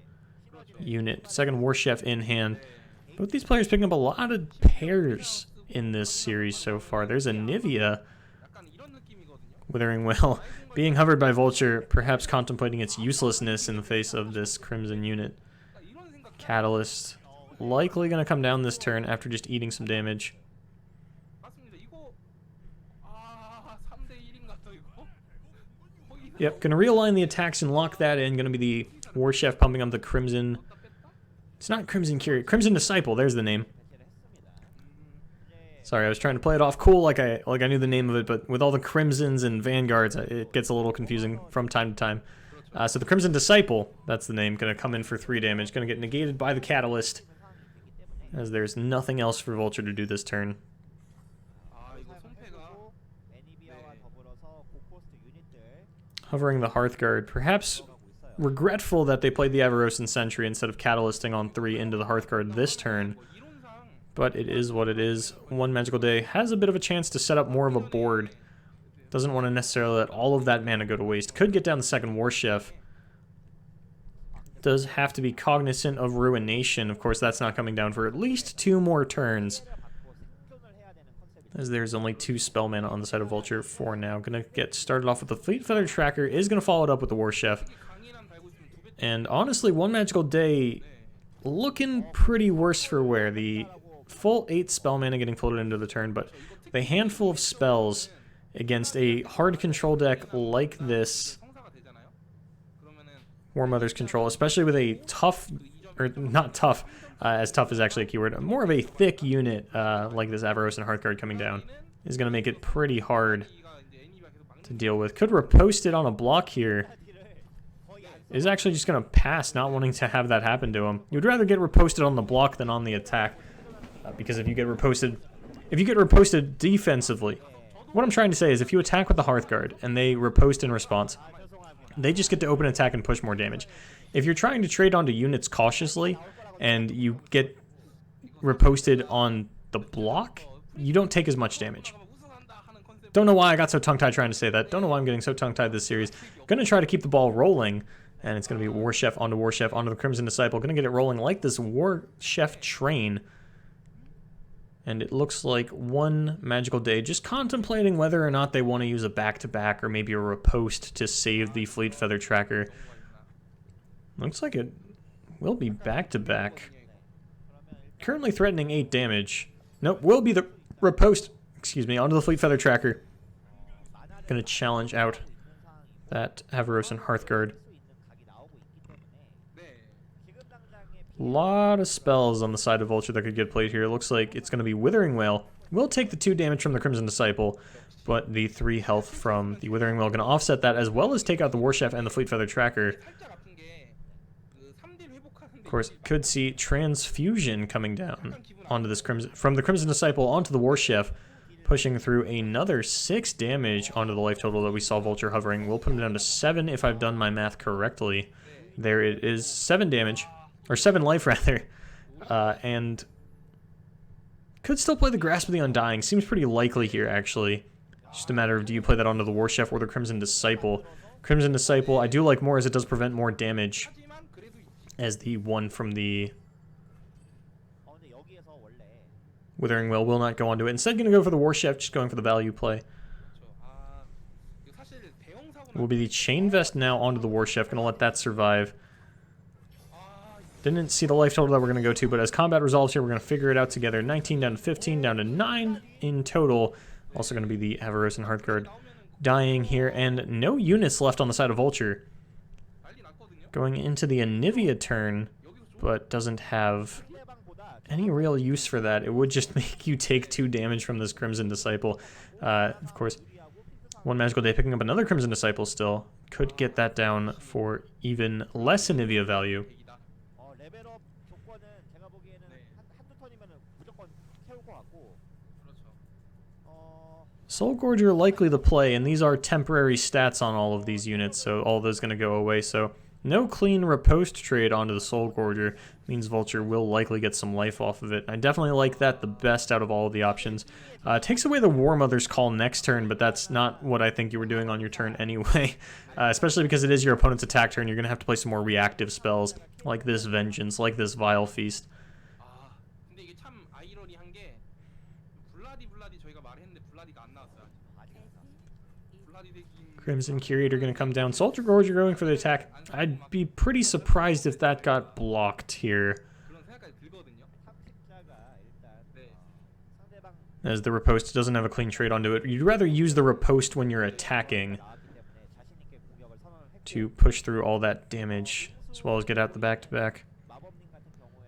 unit. Second War Chef in hand. Both these players picking up a lot of pairs in this series so far. There's a Nivea. Withering Well being hovered by Vulture, perhaps contemplating its uselessness in the face of this Crimson unit. Catalyst likely going to come down this turn after just eating some damage. Yep, going to realign the attacks and lock that in. Going to be the War Chef pumping up the Crimson. It's not Crimson Curie. Crimson Disciple, there's the name. Sorry, I was trying to play it off cool like I knew the name of it, but with all the Crimsons and Vanguards, it gets a little confusing from time to time. So the Crimson Disciple, that's the name, going to come in for 3 damage. Going to get negated by the Catalyst, as there's nothing else for Vulture to do this turn. Hovering the Hearthguard, perhaps regretful that they played the Avarosan Sentry instead of Catalysting on 3 into the Hearthguard this turn. But it is what it is. One magical day has a bit of a chance to set up more of a board. Doesn't want to necessarily let all of that mana go to waste. Could get down the second War Chef. Does have to be cognizant of Ruination. Of course, that's not coming down for at least 2 more turns, as there's only 2 spell mana on the side of Vulture for now. Gonna get started off with the Fleet Feather Tracker. Is gonna follow it up with the War Chef. And honestly, one magical day looking pretty worse for wear. The full 8 spell mana getting floated into the turn, but with a handful of spells against a hard control deck like this War Mother's Control, especially with a tough, or not tough, as tough is actually a keyword, more of a thick unit like this Avarosan Hearthguard coming down is going to make it pretty hard to deal with. Could riposte it on a block here. Is actually just going to pass, not wanting to have that happen to him. You'd rather get riposted on the block than on the attack, because if you get riposted defensively, what I'm trying to say is if you attack with the Hearthguard and they riposte in response, they just get to open attack and push more damage. If you're trying to trade onto units cautiously and you get riposted on the block, you don't take as much damage. Don't know why I got so tongue-tied trying to say that. Don't know why I'm getting so tongue-tied this series. Gonna try to keep the ball rolling, and it's gonna be War Chef onto the Crimson Disciple. Gonna get it rolling like this War Chef train. And it looks like one magical day, just contemplating whether or not they want to use a back-to-back or maybe a riposte to save the Fleet Feather Tracker. Looks like it will be back-to-back. Currently threatening 8 damage. Nope, will be the riposte, onto the Fleet Feather Tracker. Gonna challenge out that Avarosan Hearthguard. Lot of spells on the side of Vulture that could get played here. It looks like it's going to be Withering Wail. Will take the 2 damage from the Crimson Disciple, but the 3 health from the Withering Wail going to offset that, as well as take out the War Chef and the Fleet Feather Tracker. Of course, could see Transfusion coming down onto this from the Crimson Disciple onto the War Chef, pushing through another 6 damage onto the life total that we saw Vulture hovering. We'll put him down to 7 if I've done my math correctly. There it is, 7 damage. Or 7 life, rather. And could still play the Grasp of the Undying. Seems pretty likely here, actually. Just a matter of, do you play that onto the War Chef or the Crimson Disciple? Crimson Disciple, I do like more as it does prevent more damage, as the one from the Withering Well will not go onto it. Instead, going to go for the War Chef, just going for the value play. Will be the Chain Vest now onto the War Chef. Going to let that survive. Didn't see the life total that we're going to go to, but as combat resolves here, we're going to figure it out together. 19 down to 15, down to 9 in total. Also going to be the Avarose and Hearthguard dying here, and no units left on the side of Vulture. Going into the Anivia turn, but doesn't have any real use for that. It would just make you take 2 damage from this Crimson Disciple. Of course, one magical day picking up another Crimson Disciple still. Could get that down for even less Anivia value. Soul Gorger likely the play, and these are temporary stats on all of these units, so all of those going to go away. So no clean riposte trade onto the Soul Gorger means Vulture will likely get some life off of it. I definitely like that the best out of all of the options. Takes away the War Mother's Call next turn, but that's not what I think you were doing on your turn anyway. Especially because it is your opponent's attack turn, you're going to have to play some more reactive spells, like this Vengeance, like this Vile Feast. Crimson Curator going to come down. Soul Gorger going for the attack. I'd be pretty surprised if that got blocked here, as the riposte doesn't have a clean trade onto it. You'd rather use the riposte when you're attacking to push through all that damage, as well as get out the back-to-back.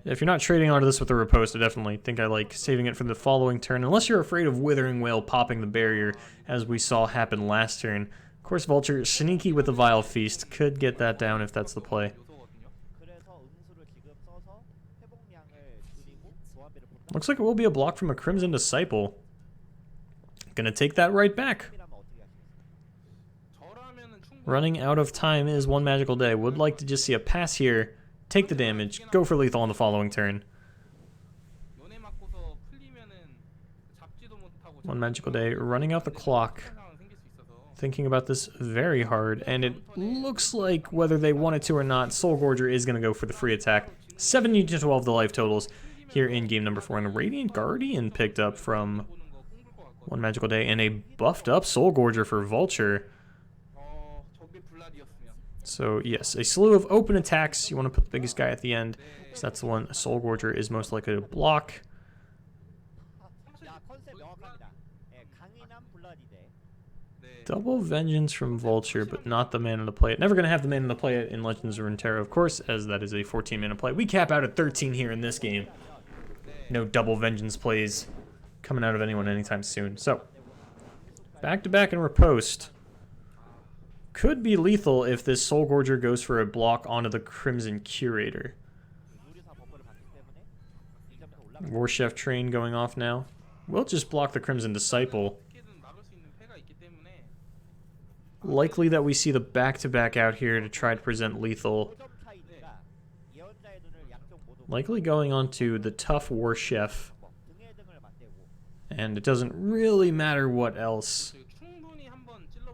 If you're not trading onto this with the riposte, I definitely think I like saving it for the following turn, unless you're afraid of Withering Wail popping the barrier, as we saw happen last turn. Of course, Vulture, sneaky with the Vile Feast, could get that down if that's the play. Looks like it will be a block from a Crimson Disciple. Gonna take that right back. Running out of time is one magical day. Would like to just see a pass here, take the damage, go for lethal on the following turn. One magical day, running out the clock. Thinking about this very hard, and it looks like whether they wanted to or not, Soul Gorger is going to go for the free attack. 70 to 12 the life totals here in game number 4, and a Radiant Guardian picked up from one magical day, and a buffed up Soul Gorger for Vulture. So yes, a slew of open attacks. You want to put the biggest guy at the end, so that's the one Soul Gorger is most likely to block. Double Vengeance from Vulture, but not the mana to play it. Never going to have the mana to play it in Legends of Runeterra, of course, as that is a 14 mana play. We cap out at 13 here in this game. No double Vengeance plays coming out of anyone anytime soon. So, back-to-back and riposte. Could be lethal if this Soul Gorger goes for a block onto the Crimson Curator. War Chef Train going off now. We'll just block the Crimson Disciple. Likely that we see the back-to-back out here to try to present lethal. Likely going on to the tough War Chef. And it doesn't really matter what else.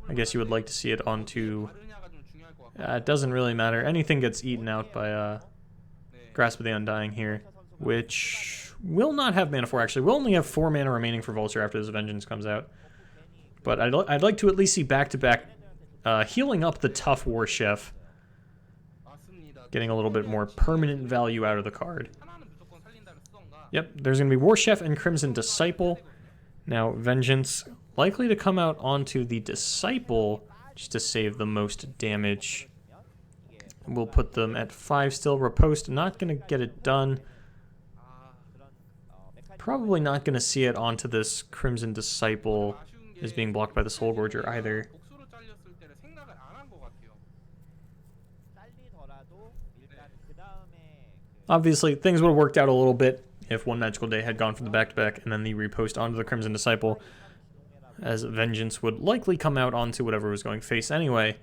I guess you would like to see it onto... it doesn't really matter. Anything gets eaten out by Grasp of the Undying here, which will not have mana for, actually. We'll only have 4 mana remaining for Vulture after this Vengeance comes out. But I'd like to at least see back-to-back healing up the tough War Chef. Getting a little bit more permanent value out of the card. Yep, there's going to be War Chef and Crimson Disciple. Now, Vengeance likely to come out onto the Disciple just to save the most damage. We'll put them at 5 still. Riposte, not going to get it done. Probably not going to see it onto this Crimson Disciple is being blocked by the Soul Gorger either. Obviously, things would have worked out a little bit if one magical day had gone for the back-to-back and then the riposte onto the Crimson Disciple, as Vengeance would likely come out onto whatever was going face anyway.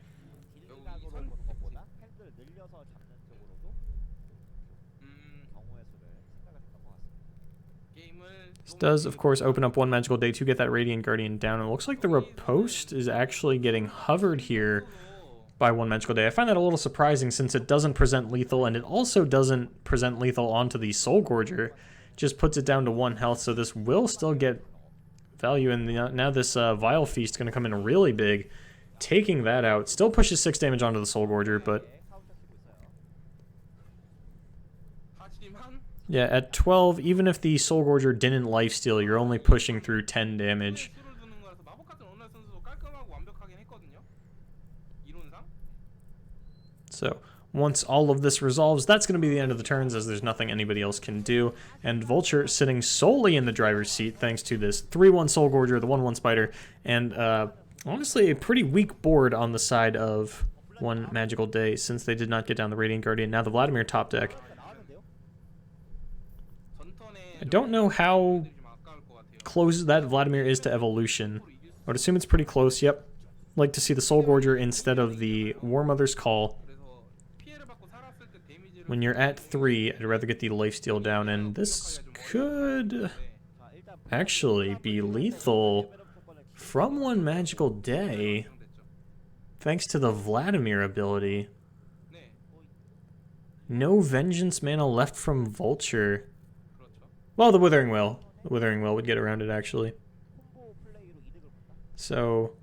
This does, of course, open up one magical day to get that Radiant Guardian down. And it looks like the riposte is actually getting hovered here by one magical day. I find that a little surprising since it doesn't present lethal, and it also doesn't present lethal onto the Soul Gorger. just puts it down to 1 health, so this will still get value. And now this Vile Feast going to come in really big, taking that out. Still pushes 6 damage onto the Soul Gorger, but yeah, at 12, even if the Soul Gorger didn't lifesteal, you're only pushing through 10 damage. So once all of this resolves, that's going to be the end of the turns, as there's nothing anybody else can do. And Vulture sitting solely in the driver's seat thanks to this 3-1 Soul Gorger, the 1-1 Spider, and honestly a pretty weak board on the side of One Magical Day, since they did not get down the Radiant Guardian. Now the Vladimir top deck. I don't know how close that Vladimir is to evolution. I would assume it's pretty close. Yep. Like to see the Soul Gorger instead of the War Mother's Call. When you're at 3, I'd rather get the lifesteal down, and this could actually be lethal from One Magical Day, thanks to the Vladimir ability. No Vengeance mana left from Vulture. Well, the Withering Will. The Withering Will would get around it, actually. So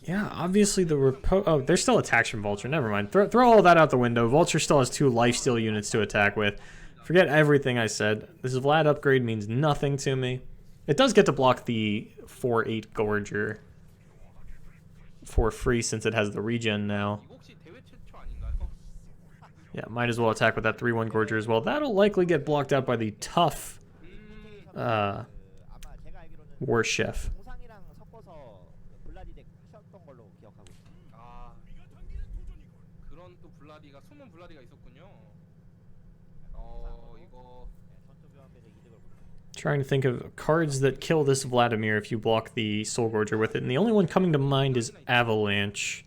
yeah, obviously the oh, there's still attacks from Vulture. Never mind. Throw all that out the window. Vulture still has 2 lifesteal units to attack with. Forget everything I said. This Vlad upgrade means nothing to me. It does get to block the 4-8 Gorger for free since it has the regen now. Yeah, might as well attack with that 3-1 Gorger as well. That'll likely get blocked out by the tough War Chef. Trying to think of cards that kill this Vladimir if you block the Soul Gorger with it, and the only one coming to mind is Avalanche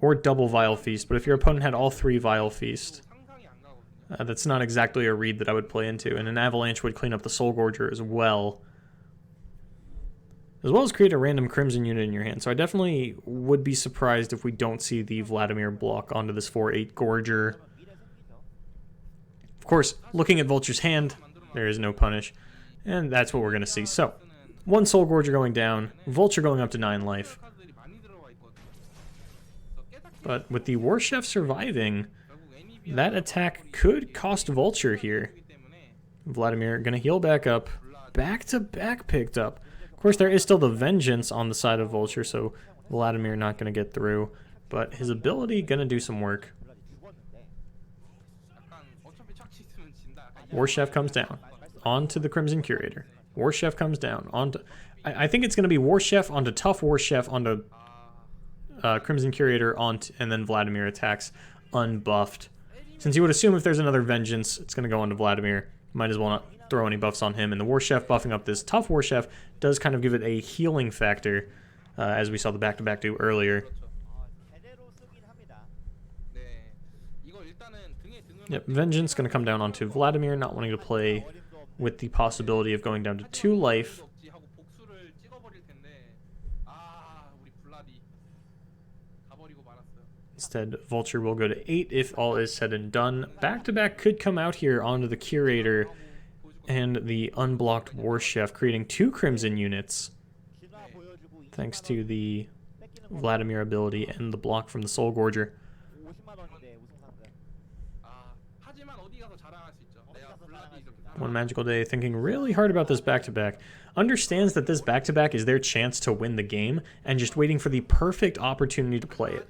or double Vile Feast. But if your opponent had all 3 Vile Feast, that's not exactly a read that I would play into, and an Avalanche would clean up the Soul Gorger as well as create a random Crimson unit in your hand. So I definitely would be surprised if we don't see the Vladimir block onto this 4-8 Gorger. Of course, looking at Vulture's hand, there is no punish, and that's what we're going to see. So, 1 Soul Gorger going down, Vulture going up to 9 life. But with the War Chef surviving, that attack could cost Vulture here. Vladimir going to heal back up, back-to-back picked up. Of course, there is still the Vengeance on the side of Vulture, so Vladimir not going to get through, but his ability going to do some work. War Chef comes down onto the Crimson Curator. War Chef comes down onto... I think it's going to be War Chef onto Tough War Chef onto Crimson Curator onto, and then Vladimir attacks unbuffed. Since you would assume if there's another Vengeance, it's going to go onto Vladimir. Might as well not throw any buffs on him. And the War Chef buffing up this Tough War Chef does kind of give it a healing factor, as we saw the back-to-back do earlier. Yep, Vengeance going to come down onto Vladimir, not wanting to play with the possibility of going down to 2 life. Instead, Vulture will go to 8 if all is said and done. Back-to-back could come out here onto the Curator and the unblocked War Chef, creating 2 Crimson units, thanks to the Vladimir ability and the block from the Soul Gorger. One Magical Day thinking really hard about this back-to-back. Understands that this back-to-back is their chance to win the game and just waiting for the perfect opportunity to play it.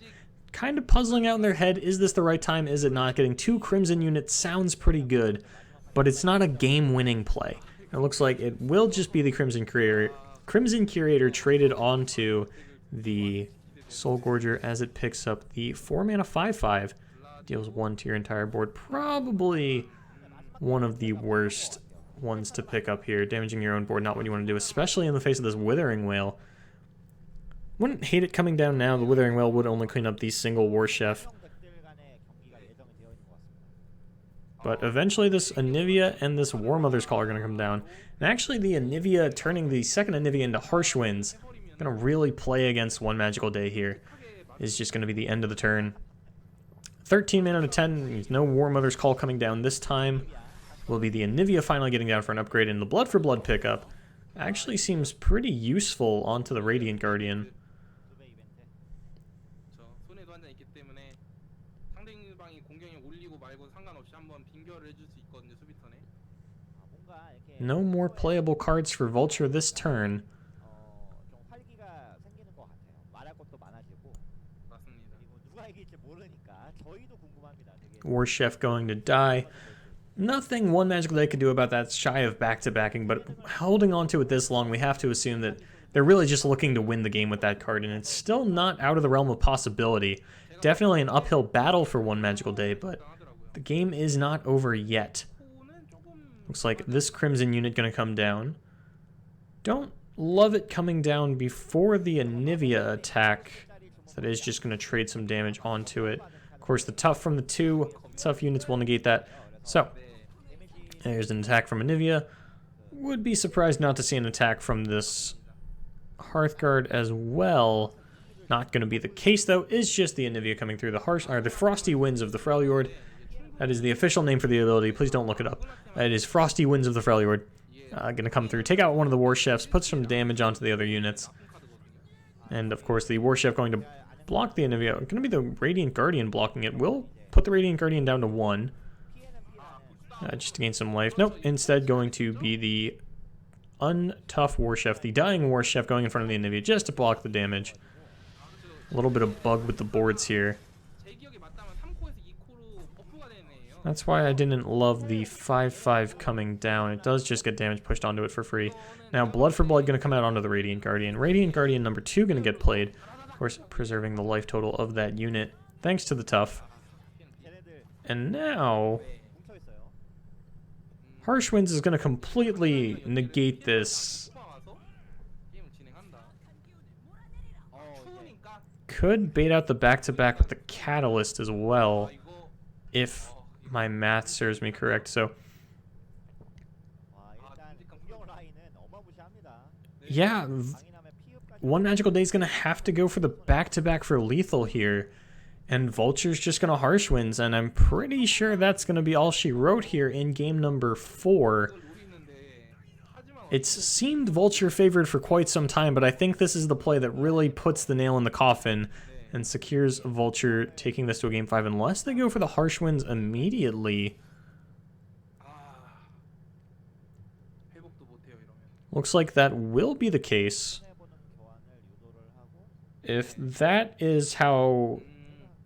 Kind of puzzling out in their head, is this the right time, is it not? Getting 2 Crimson units sounds pretty good, but it's not a game-winning play. It looks like it will just be the Crimson Curator traded onto the Soul Gorger as it picks up the 4-mana 5/5. Deals 1 to your entire board. Probably one of the worst ones to pick up here. Damaging your own board, not what you want to do, especially in the face of this Withering Wail. Wouldn't hate it coming down now. The Withering Wail would only clean up the single War Chef. But eventually this Anivia and this War Mother's Call are going to come down. And actually the Anivia, turning the second Anivia into Harsh Winds, going to really play against One Magical Day here. Is just going to be the end of the turn. 13 mana to 10. No War Mother's Call coming down this time. Will be the Anivia finally getting down for an upgrade, and the Blood for Blood pickup actually seems pretty useful onto the Radiant Guardian. No more playable cards for Vulture this turn. War Chef going to die. Nothing one magical day could do about that shy of back-to-backing, but holding on to it this long, we have to assume that they're really just looking to win the game with that card, and it's still not out of the realm of possibility. Definitely an uphill battle for one magical day, but the game is not over yet. Looks like this Crimson unit going to come down. Don't love it coming down before the Anivia attack. So that is just going to trade some damage onto it. Of course, the tough from the two tough units will negate that. So, there's an attack from Anivia. Would be surprised not to see an attack from this Hearthguard as well. Not going to be the case, though. It's just the Anivia coming through the Frosty Winds of the Freljord. That is the official name for the ability. Please don't look it up. It is Frosty Winds of the Freljord. Going to come through, take out one of the War Chefs, put some damage onto the other units. And, of course, the War Chef going to block the Anivia. Going to be the Radiant Guardian blocking it. Will put the Radiant Guardian down to 1. Just to gain some life. Nope, instead going to be the untough War Chef, the dying War Chef going in front of the Anivia just to block the damage. A little bit of bug with the boards here. That's why I didn't love the 5/5 coming down. It does just get damage pushed onto it for free. Now, Blood for Blood going to come out onto the Radiant Guardian. Radiant Guardian number 2 going to get played. Of course, preserving the life total of that unit, thanks to the tough. And now, Harsh Winds is going to completely negate this. Could bait out the back-to-back with the Catalyst as well, if my math serves me correct. So, yeah, one magical day is going to have to go for the back-to-back for lethal here. And Vulture's just going to Harsh Winds, and I'm pretty sure that's going to be all she wrote here in game number 4. It's seemed Vulture favored for quite some time, but I think this is the play that really puts the nail in the coffin and secures Vulture taking this to a game 5, unless they go for the Harsh Winds immediately. Looks like that will be the case. If that is how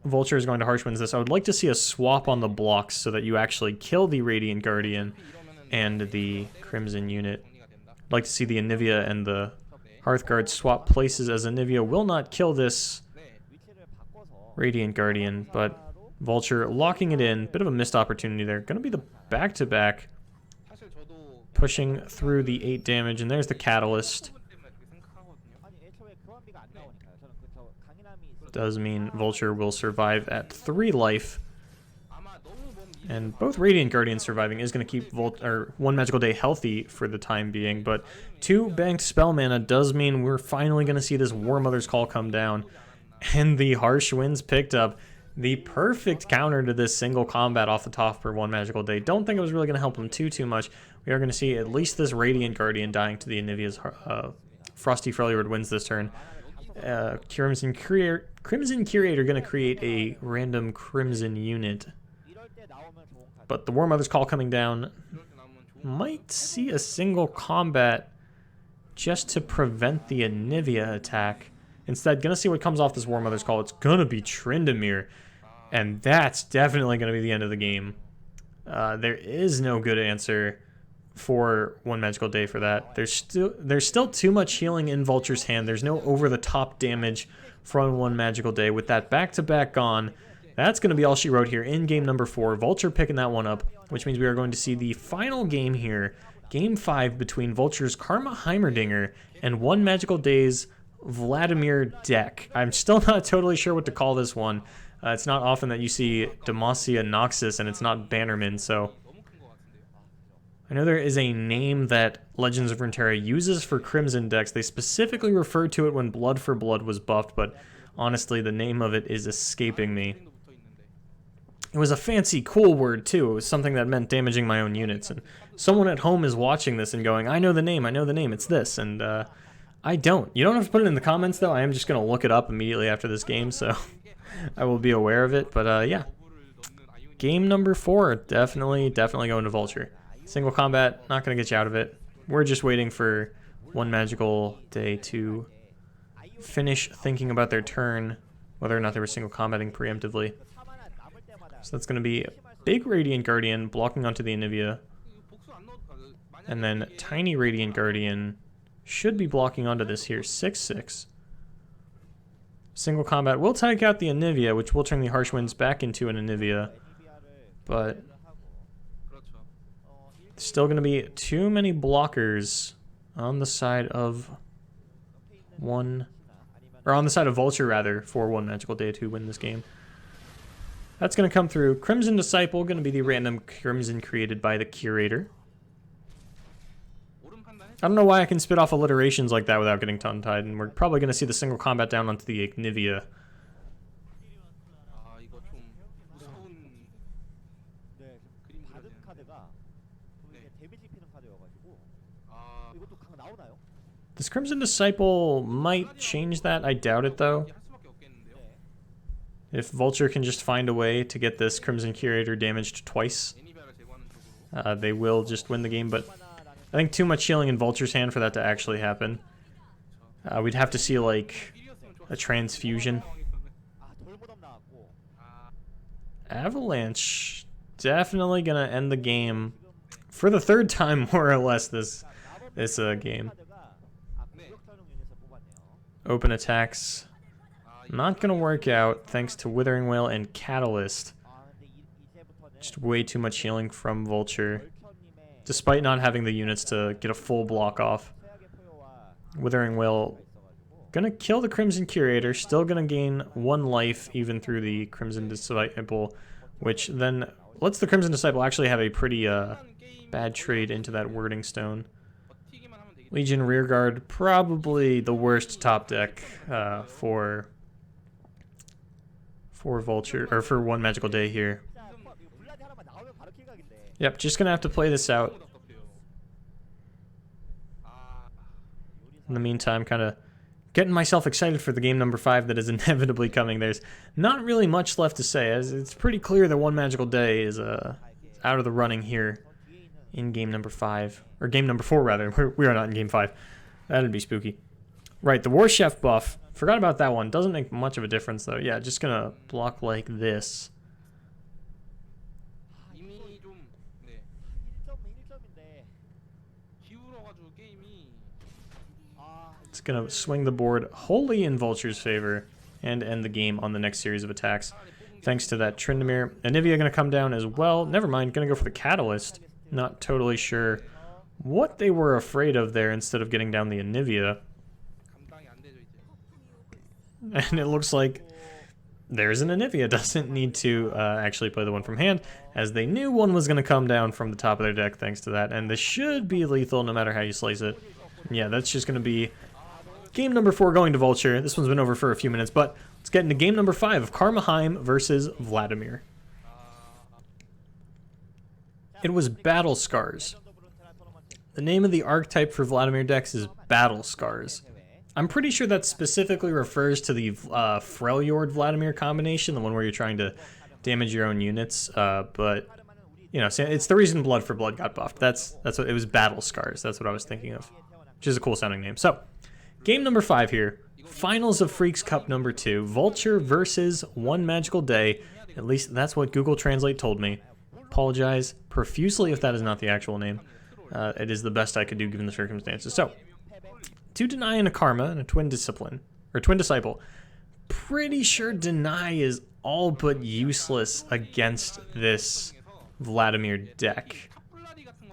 Vulture is going to Harsh Winds this, I would like to see a swap on the blocks so that you actually kill the Radiant Guardian and the Crimson unit. I'd like to see the Anivia and the Hearthguard swap places, as Anivia will not kill this Radiant Guardian, but Vulture locking it in. Bit of a missed opportunity there. Going to be the back-to-back, pushing through the 8 damage, and there's the Catalyst. Does mean Vulture will survive at 3 life. And both Radiant Guardians surviving is going to keep one magical day healthy for the time being, but 2 banked spell mana does mean we're finally going to see this War Mother's Call come down. And the Harsh Winds picked up the perfect counter to this single combat off the top for one magical day. Don't think it was really going to help him too much. We are going to see at least this Radiant Guardian dying to the Anivia's Frosty Freljord wins this turn. Crimson Curator going to create a random Crimson unit. But the War Mother's Call coming down might see a single combat just to prevent the Anivia attack. Instead, going to see what comes off this War Mother's Call. It's going to be Tryndamere, and that's definitely going to be the end of the game. There is no good answer for one magical day for that. There's still too much healing in Vulture's hand. There's no over-the-top damage from one magical day. With that back-to-back gone, that's going to be all she wrote here in game number 4. Vulture picking that one up, which means we are going to see the final game here, game 5, between Vulture's Karma Heimerdinger and one magical day's Vladimir deck. I'm still not totally sure what to call this one. It's not often that you see Demacia Noxus and it's not Bannerman, so I know there is a name that Legends of Runeterra uses for Crimson decks. They specifically referred to it when Blood for Blood was buffed, but honestly, the name of it is escaping me. It was a fancy, cool word, too. It was something that meant damaging my own units. And someone at home is watching this and going, I know the name, it's this. And I don't. You don't have to put it in the comments, though. I am just going to look it up immediately after this game, so I will be aware of it. But yeah, game number 4, definitely going to Vulture. Single combat, not going to get you out of it. We're just waiting for one magical day to finish thinking about their turn, whether or not they were single combating preemptively. So that's going to be a big Radiant Guardian blocking onto the Anivia. And then tiny Radiant Guardian should be blocking onto this here, 6/6. Single combat will take out the Anivia, which will turn the Harsh Winds back into an Anivia. But still going to be too many blockers on the side of on the side of Vulture, rather, for one magical day to win this game. That's going to come through. Crimson Disciple, going to be the random Crimson created by the Curator. I don't know why I can spit off alliterations like that without getting tongue-tied, and we're probably going to see the single combat down onto the Ignivia. This Crimson Disciple might change that. I doubt it, though. If Vulture can just find a way to get this Crimson Curator damaged twice, they will just win the game. But I think too much healing in Vulture's hand for that to actually happen. We'd have to see, like, a transfusion. Avalanche definitely going to end the game for the 3rd time, more or less, this game. Open attacks, not going to work out thanks to Withering Wail and Catalyst. Just way too much healing from Vulture, despite not having the units to get a full block off. Withering Wail going to kill the Crimson Curator, still going to gain 1 life even through the Crimson Disciple, which then lets the Crimson Disciple actually have a pretty bad trade into that Wording Stone. Legion Rearguard, probably the worst top deck for Vulture, or for one magical day here. Yep, just gonna have to play this out. In the meantime, kind of getting myself excited for the game number 5 that is inevitably coming. There's not really much left to say, as it's pretty clear that one magical day is out of the running here in game number 5. Or game number 4, rather. We are not in game 5. That'd be spooky. Right, the War Chef buff. Forgot about that one. Doesn't make much of a difference, though. Yeah, just gonna block like this. It's gonna swing the board wholly in Vulture's favor and end the game on the next series of attacks. Thanks to that Tryndamere. Anivia gonna come down as well. Never mind, gonna go for the Catalyst. Not totally sure what they were afraid of there instead of getting down the Anivia. And it looks like there's an Anivia. Doesn't need to actually play the one from hand, as they knew one was going to come down from the top of their deck thanks to that. And this should be lethal no matter how you slice it. Yeah, that's just going to be game number 4 going to Vulture. This one's been over for a few minutes, but let's get into game number 5 of Karmaheim versus Vladimir. It was Battle Scars. The name of the archetype for Vladimir decks is Battle Scars. I'm pretty sure that specifically refers to the Freljord Vladimir combination, the one where you're trying to damage your own units. But you know, it's the reason Blood for Blood got buffed. That's what it was. Battle Scars. That's what I was thinking of, which is a cool sounding name. So, game number 5 here. Finals of Freecs Cup number 2. Vulture versus One Magical Day. At least that's what Google Translate told me. Apologize profusely if that is not the actual name. It is the best I could do given the circumstances. So, 2 Deny and a Karma and a Twin Discipline, or Twin Disciple. Pretty sure Deny is all but useless against this Vladimir deck.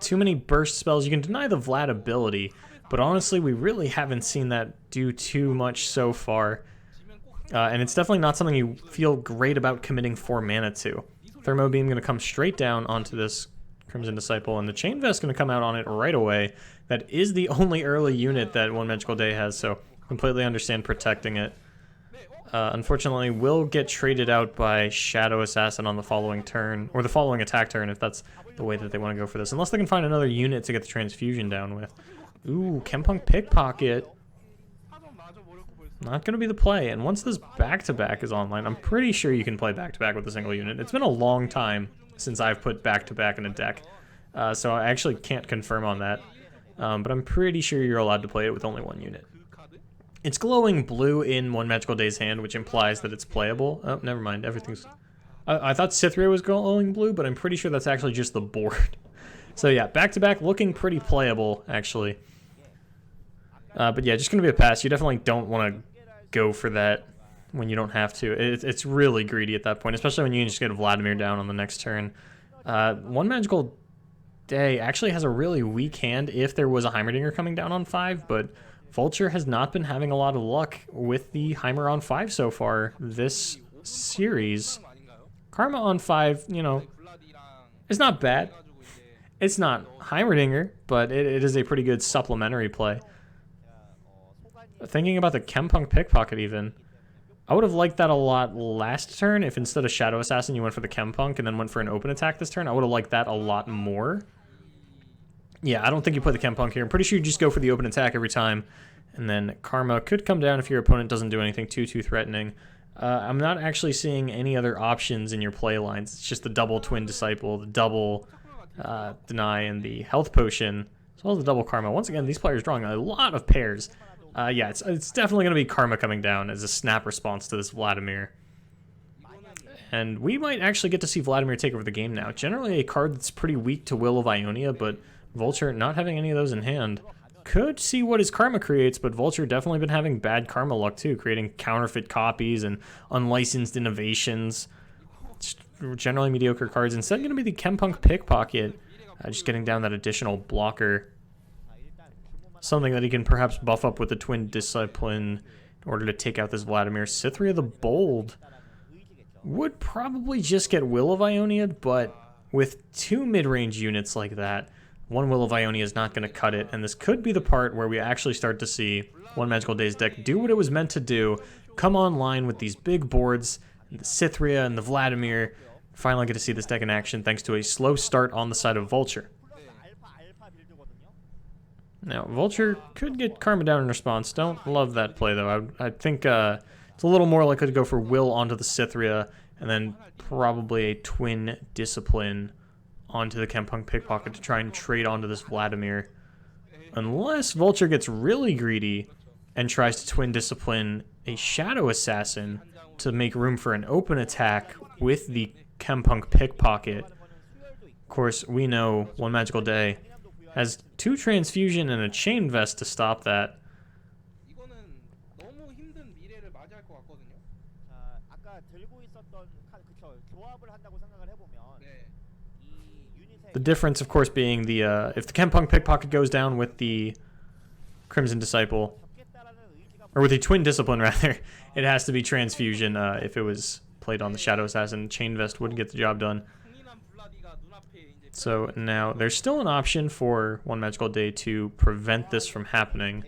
Too many burst spells. You can deny the Vlad ability, but honestly, we really haven't seen that do too much so far. And it's definitely not something you feel great about committing 4 mana to. Thermo Beam going to come straight down onto this Crimson Disciple, and the Chain Vest going to come out on it right away. That is the only early unit that One Magical Day has, so completely understand protecting it. unfortunately will get traded out by Shadow Assassin on the following turn, or the following attack turn if that's the way that they want to go for this. Unless they can find another unit to get the transfusion down with. Ooh, Chempunk Pickpocket. Not going to be the play. And once this back-to-back is online, I'm pretty sure you can play back-to-back with a single unit. It's been a long time since I've put back-to-back in a deck, so I actually can't confirm on that. But I'm pretty sure you're allowed to play it with only one unit. It's glowing blue in one Magical Day's hand, which implies that it's playable. Oh, never mind. Everything's... I thought Cytherea was glowing blue, but I'm pretty sure that's actually just the board. So yeah, back-to-back looking pretty playable, actually. But yeah, just going to be a pass. You definitely don't want to go for that when you don't have to. It's really greedy at that point, especially when you can just get Vladimir down on the next turn. One Magical Day actually has a really weak hand if there was a Heimerdinger coming down on 5, but Vulture has not been having a lot of luck with the Heimer on 5 so far this series. Karma on 5, you know, it's not bad. It's not Heimerdinger, but it is a pretty good supplementary play. Thinking about the Chempunk Pickpocket even, I would have liked that a lot last turn if instead of Shadow Assassin you went for the Chempunk and then went for an open attack this turn. I would have liked that a lot more. Yeah, I don't think you put the Chempunk here. I'm pretty sure you just go for the open attack every time. And then Karma could come down if your opponent doesn't do anything too threatening. I'm not actually seeing any other options in your play lines. It's just the double Twin Disciple, the double Deny, and the Health Potion, as well as the double Karma. Once again, these players drawing a lot of pairs. Yeah, it's definitely going to be Karma coming down as a snap response to this Vladimir. And we might actually get to see Vladimir take over the game now. Generally a card that's pretty weak to Will of Ionia, but Vulture not having any of those in hand. Could see what his Karma creates, but Vulture definitely been having bad Karma luck too, creating counterfeit copies and unlicensed innovations. It's generally mediocre cards. Instead going to be the Chempunk Pickpocket, just getting down that additional blocker. Something that he can perhaps buff up with the Twin Discipline in order to take out this Vladimir. Cytherea the Bold would probably just get Will of Ionia, but with two mid-range units like that, one Will of Ionia is not going to cut it, and this could be the part where we actually start to see One Magical Day's deck do what it was meant to do, come online with these big boards, the Cytherea and the Vladimir. Finally get to see this deck in action thanks to a slow start on the side of Vulture. Now, Vulture could get Karma down in response. Don't love that play, though. I think it's a little more likely to go for Will onto the Cytherea, and then probably a Twin Discipline onto the Chempunk Pickpocket to try and trade onto this Vladimir. Unless Vulture gets really greedy and tries to Twin Discipline a Shadow Assassin to make room for an open attack with the Chempunk Pickpocket. Of course, we know One Magical Day has 2 Transfusion and a Chain Vest to stop that. The difference, of course, being the if the Chempunk Pickpocket goes down with the Crimson Disciple, or with the Twin Discipline rather, it has to be Transfusion. If it was played on the Shadow Assassin, Chain Vest wouldn't get the job done. So now there's still an option for One Magical Day to prevent this from happening.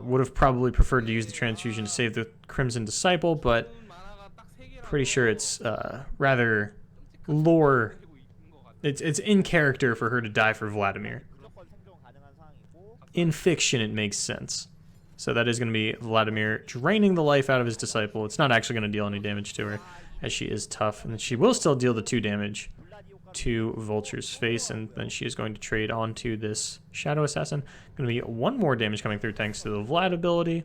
Would have probably preferred to use the Transfusion to save the Crimson Disciple, but pretty sure it's rather lore. It's in character for her to die for Vladimir. In fiction, it makes sense. So that is going to be Vladimir draining the life out of his Disciple. It's not actually going to deal any damage to her, as she is tough. And she will still deal the 2 damage to Vulture's face, and then she is going to trade onto this Shadow Assassin. Going to be 1 more damage coming through thanks to the Vlad ability.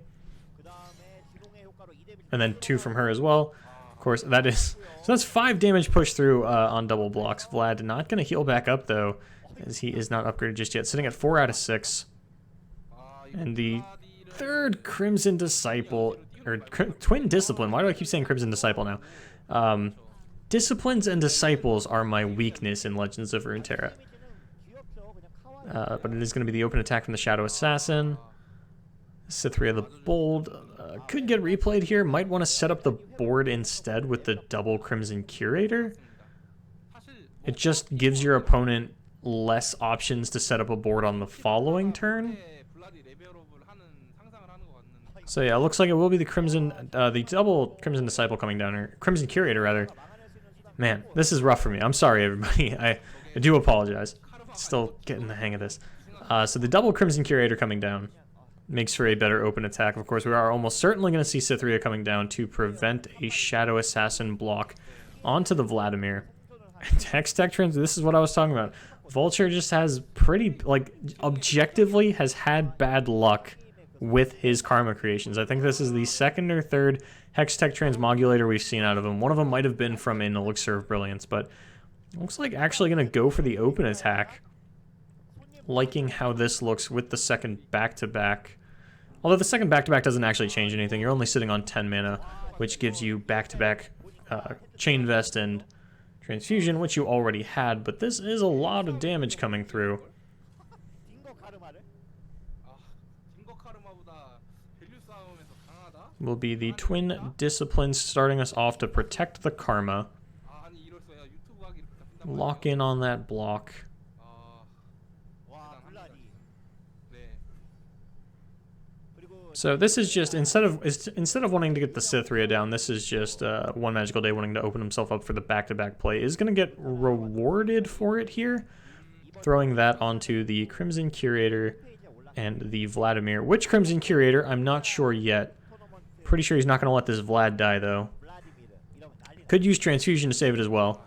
And then 2 from her as well. Of course, that is... So that's 5 damage pushed through on double blocks. Vlad not going to heal back up, though, as he is not upgraded just yet. Sitting at 4 out of 6. And the 3rd Crimson Disciple, or Twin Discipline. Why do I keep saying Crimson Disciple now? Disciplines and Disciples are my weakness in Legends of Runeterra. But it is going to be the open attack from the Shadow Assassin. Cytherea the Bold could get replayed here. Might want to set up the board instead with the double Crimson Curator. It just gives your opponent less options to set up a board on the following turn. So yeah, it looks like it will be the the double Crimson Disciple coming down, or Crimson Curator rather. Man, this is rough for me. I'm sorry, everybody. I do apologize. Still getting the hang of this. So the double Crimson Curator coming down makes for a better open attack. Of course, we are almost certainly going to see Cytherea coming down to prevent a Shadow Assassin block onto the Vladimir. Hex Tech Trans, this is what I was talking about. Vulture just has pretty, like, objectively has had bad luck with his Karma creations. I think this is the second or third Hex Tech Transmogulator we've seen out of him. One of them might have been from an Elixir of Brilliance, but looks like actually going to go for the open attack. Liking how this looks with the second back-to-back. Although the second back-to-back doesn't actually change anything. You're only sitting on 10 mana, which gives you back-to-back Chain Vest and Transfusion, which you already had. But this is a lot of damage coming through. Will be the Twin Disciplines starting us off to protect the Karma. Lock in on that block. So this is just, instead of wanting to get the Cytherea down, this is just one Magical Day wanting to open himself up for the back-to-back play. Is going to get rewarded for it here. Throwing that onto the Crimson Curator and the Vladimir. Which Crimson Curator? I'm not sure yet. Pretty sure he's not going to let this Vlad die, though. Could use Transfusion to save it as well.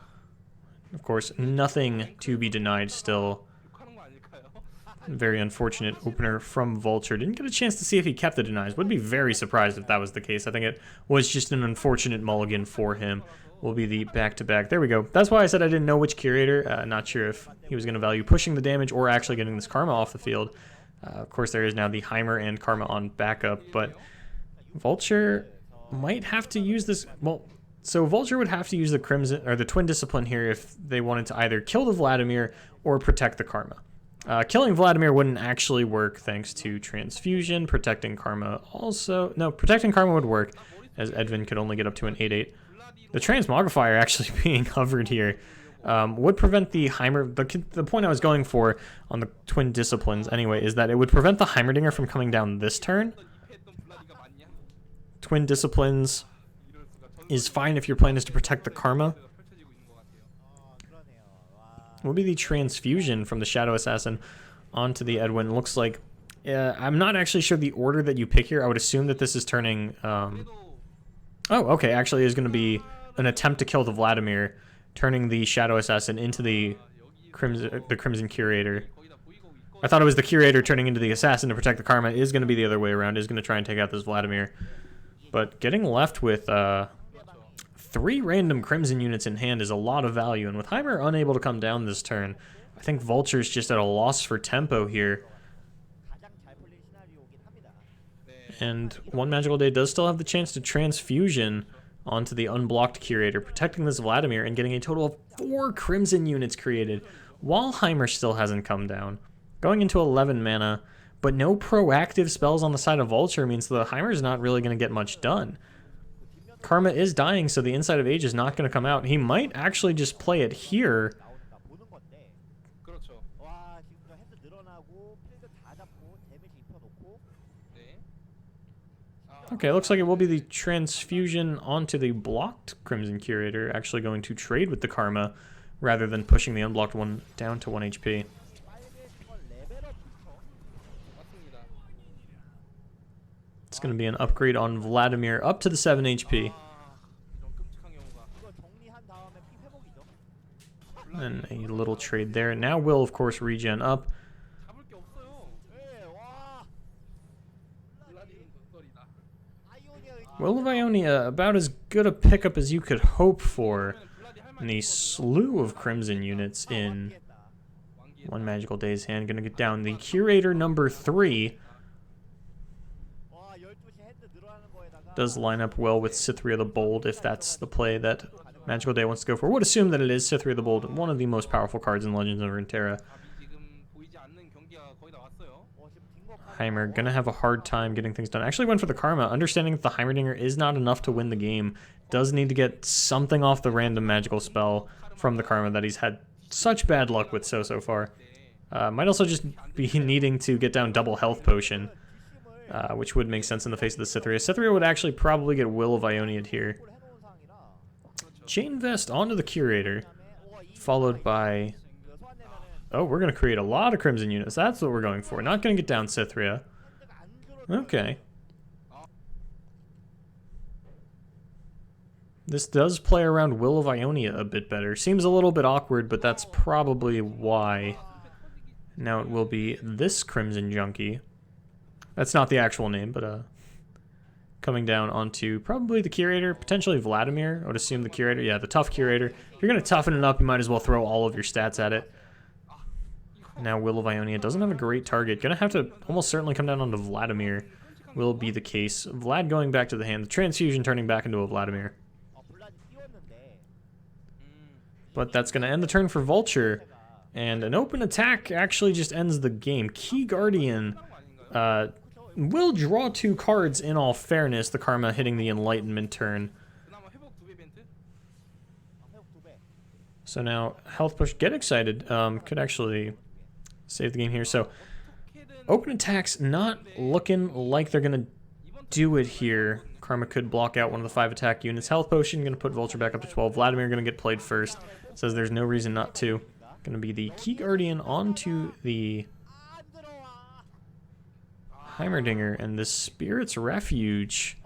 Of course, nothing to be denied still. Very unfortunate opener from Vulture. Didn't get a chance to see if he kept the denies. Would be very surprised if that was the case. I think it was just an unfortunate mulligan for him. Will be the back-to-back. There we go. That's why I said I didn't know which Curator. Not sure if he was going to value pushing the damage or actually getting this Karma off the field. Of course, there is now the Heimer and Karma on backup, but Vulture might have to use this. Well, so Vulture would have to use the Crimson or the Twin Discipline here if they wanted to either kill the Vladimir or protect the Karma. Killing Vladimir wouldn't actually work thanks to Transfusion. Protecting Karma also... No, protecting Karma would work, as Edwin could only get up to an 8-8. The Transmogrifier actually being hovered here would prevent the Heimer... The point I was going for on the Twin Disciplines, anyway, is that it would prevent the Heimerdinger from coming down this turn. Twin Disciplines is fine if your plan is to protect the Karma. Will be the Transfusion from the Shadow Assassin onto the Edwin. Looks like... I'm not actually sure the order that you pick here. I would assume that this is turning... Oh, okay. Actually, is going to be an attempt to kill the Vladimir, turning the Shadow Assassin into the Crimson Curator. I thought it was the Curator turning into the Assassin to protect the Karma. It is going to be the other way around. Is going to try and take out this Vladimir. But getting left with... 3 random Crimson units in hand is a lot of value, and with Heimer unable to come down this turn, I think Vulture's just at a loss for tempo here. And one Magical Day does still have the chance to Transfusion onto the unblocked Curator, protecting this Vladimir and getting a total of 4 Crimson units created, while Heimer still hasn't come down. Going into 11 mana, but no proactive spells on the side of Vulture means the Heimer's not really going to get much done. Karma is dying, so the Inside of Age is not going to come out. He might actually just play it here. Okay, looks like it will be the Transfusion onto the blocked Crimson Curator, actually going to trade with the Karma rather than pushing the unblocked one down to 1 HP. It's going to be an upgrade on Vladimir up to the 7 HP. And a little trade there. Now will, of course, regen up. Will of Ionia, about as good a pickup as you could hope for in the slew of Crimson units in one Magical Day's hand. Going to get down the Curator number 3. Does line up well with Cytherea the Bold if that's the play that Magical Day wants to go for. Would assume that it is Cytherea the Bold, one of the most powerful cards in Legends of Runeterra. Heimer gonna have a hard time getting things done. Actually went for the Karma, understanding that the Heimerdinger is not enough to win the game. Does need to get something off the random magical spell from the Karma that he's had such bad luck with so far. Might also just be needing to get down double health potion. which would make sense in the face of the Cytherea. Cytherea would actually probably get Will of Ioniad here. Chain Vest onto the Curator, followed by... Oh, we're going to create a lot of Crimson units. That's what we're going for. Not going to get down Cytherea. Okay. This does play around Will of Ionia a bit better. Seems a little bit awkward, but that's probably why. Now it will be this Crimson Junkie. That's not the actual name, but coming down onto probably the Curator, potentially Vladimir. I would assume the Curator. Yeah, the tough Curator. If you're going to toughen it up, you might as well throw all of your stats at it. Now Will of Ionia doesn't have a great target. Going to have to almost certainly come down onto Vladimir. Will be the case. Vlad going back to the hand. The Transfusion turning back into a Vladimir. But that's going to end the turn for Vulture. And an open attack actually just ends the game. Key Guardian will draw 2 cards in all fairness. The Karma hitting the Enlightenment turn. So now Health Push, get excited. Could actually save the game here. So open attacks not looking like they're going to do it here. Karma could block out one of the 5 attack units. Health Potion going to put Vulture back up to 12. Vladimir going to get played first. Says there's no reason not to. Going to be the Key Guardian onto the Heimerdinger, and the Spirit's Refuge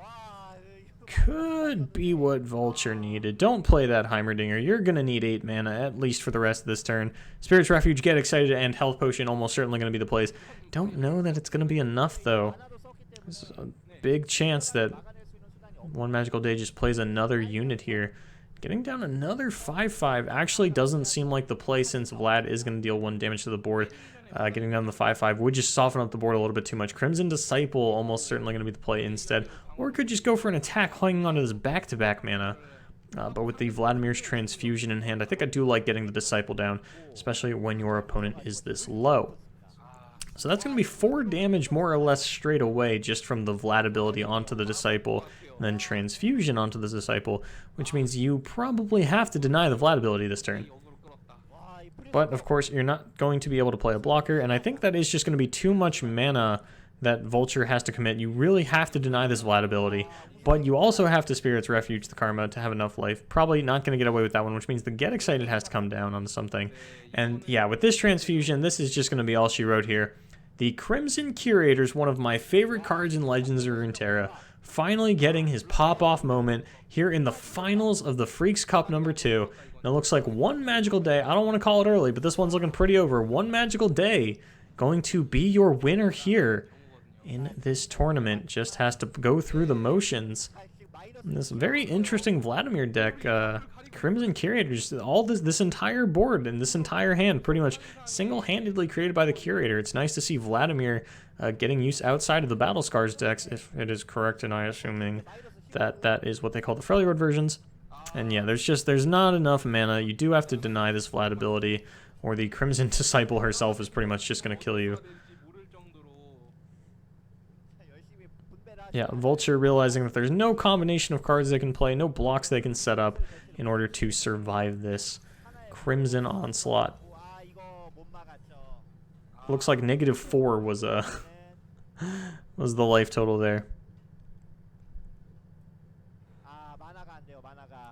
could be what Vulture needed. Don't play that Heimerdinger. You're going to need 8 mana, at least for the rest of this turn. Spirit's Refuge, get excited, and Health Potion almost certainly going to be the plays. Don't know that it's going to be enough, though. There's a big chance that One Magical Day just plays another unit here. Getting down another 5/5 actually doesn't seem like the play, since Vlad is going to deal 1 damage to the board. Getting down the 5/5 would just soften up the board a little bit too much. Crimson Disciple almost certainly going to be the play instead. Or could just go for an attack hanging onto this back-to-back mana. But with the Vladimir's Transfusion in hand, I think I do like getting the Disciple down, especially when your opponent is this low. So that's going to be 4 damage more or less straight away just from the Vlad ability onto the Disciple, and then Transfusion onto the Disciple, which means you probably have to deny the Vlad ability this turn. But, of course, you're not going to be able to play a blocker, and I think that is just going to be too much mana that Vulture has to commit. You really have to deny this Vlad ability, but you also have to Spirit's Refuge the Karma to have enough life. Probably not going to get away with that one, which means the Get Excited has to come down onto something. And, yeah, with this Transfusion, this is just going to be all she wrote here. The Crimson Curator is one of my favorite cards in Legends of Runeterra, finally getting his pop-off moment here in the finals of the Freecs Cup number 2. And it looks like One Magical Day, I don't want to call it early, but this one's looking pretty over. One Magical Day going to be your winner here in this tournament. Just has to go through the motions. And this very interesting Vladimir deck, Crimson Curator, just all this entire board and this entire hand pretty much single-handedly created by the Curator. It's nice to see Vladimir getting use outside of the Battle Scars decks, if it is correct, and I assuming that that is what they call the Freljord versions. And yeah, there's not enough mana. You do have to deny this Vlad ability, or the Crimson Disciple herself is pretty much just going to kill you. Yeah, Vulture realizing that there's no combination of cards they can play, no blocks they can set up in order to survive this Crimson Onslaught. Looks like -4 was was the life total there.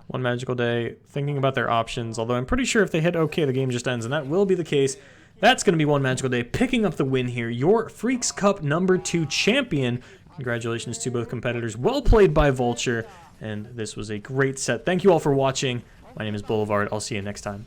One Magical Day, thinking about their options, although I'm pretty sure if they hit OK, the game just ends, and that will be the case. That's going to be One Magical Day picking up the win here. Your Freecs Cup number 2 champion. Congratulations to both competitors. Well played by Vulture, and this was a great set. Thank you all for watching. My name is Boulevard. I'll see you next time.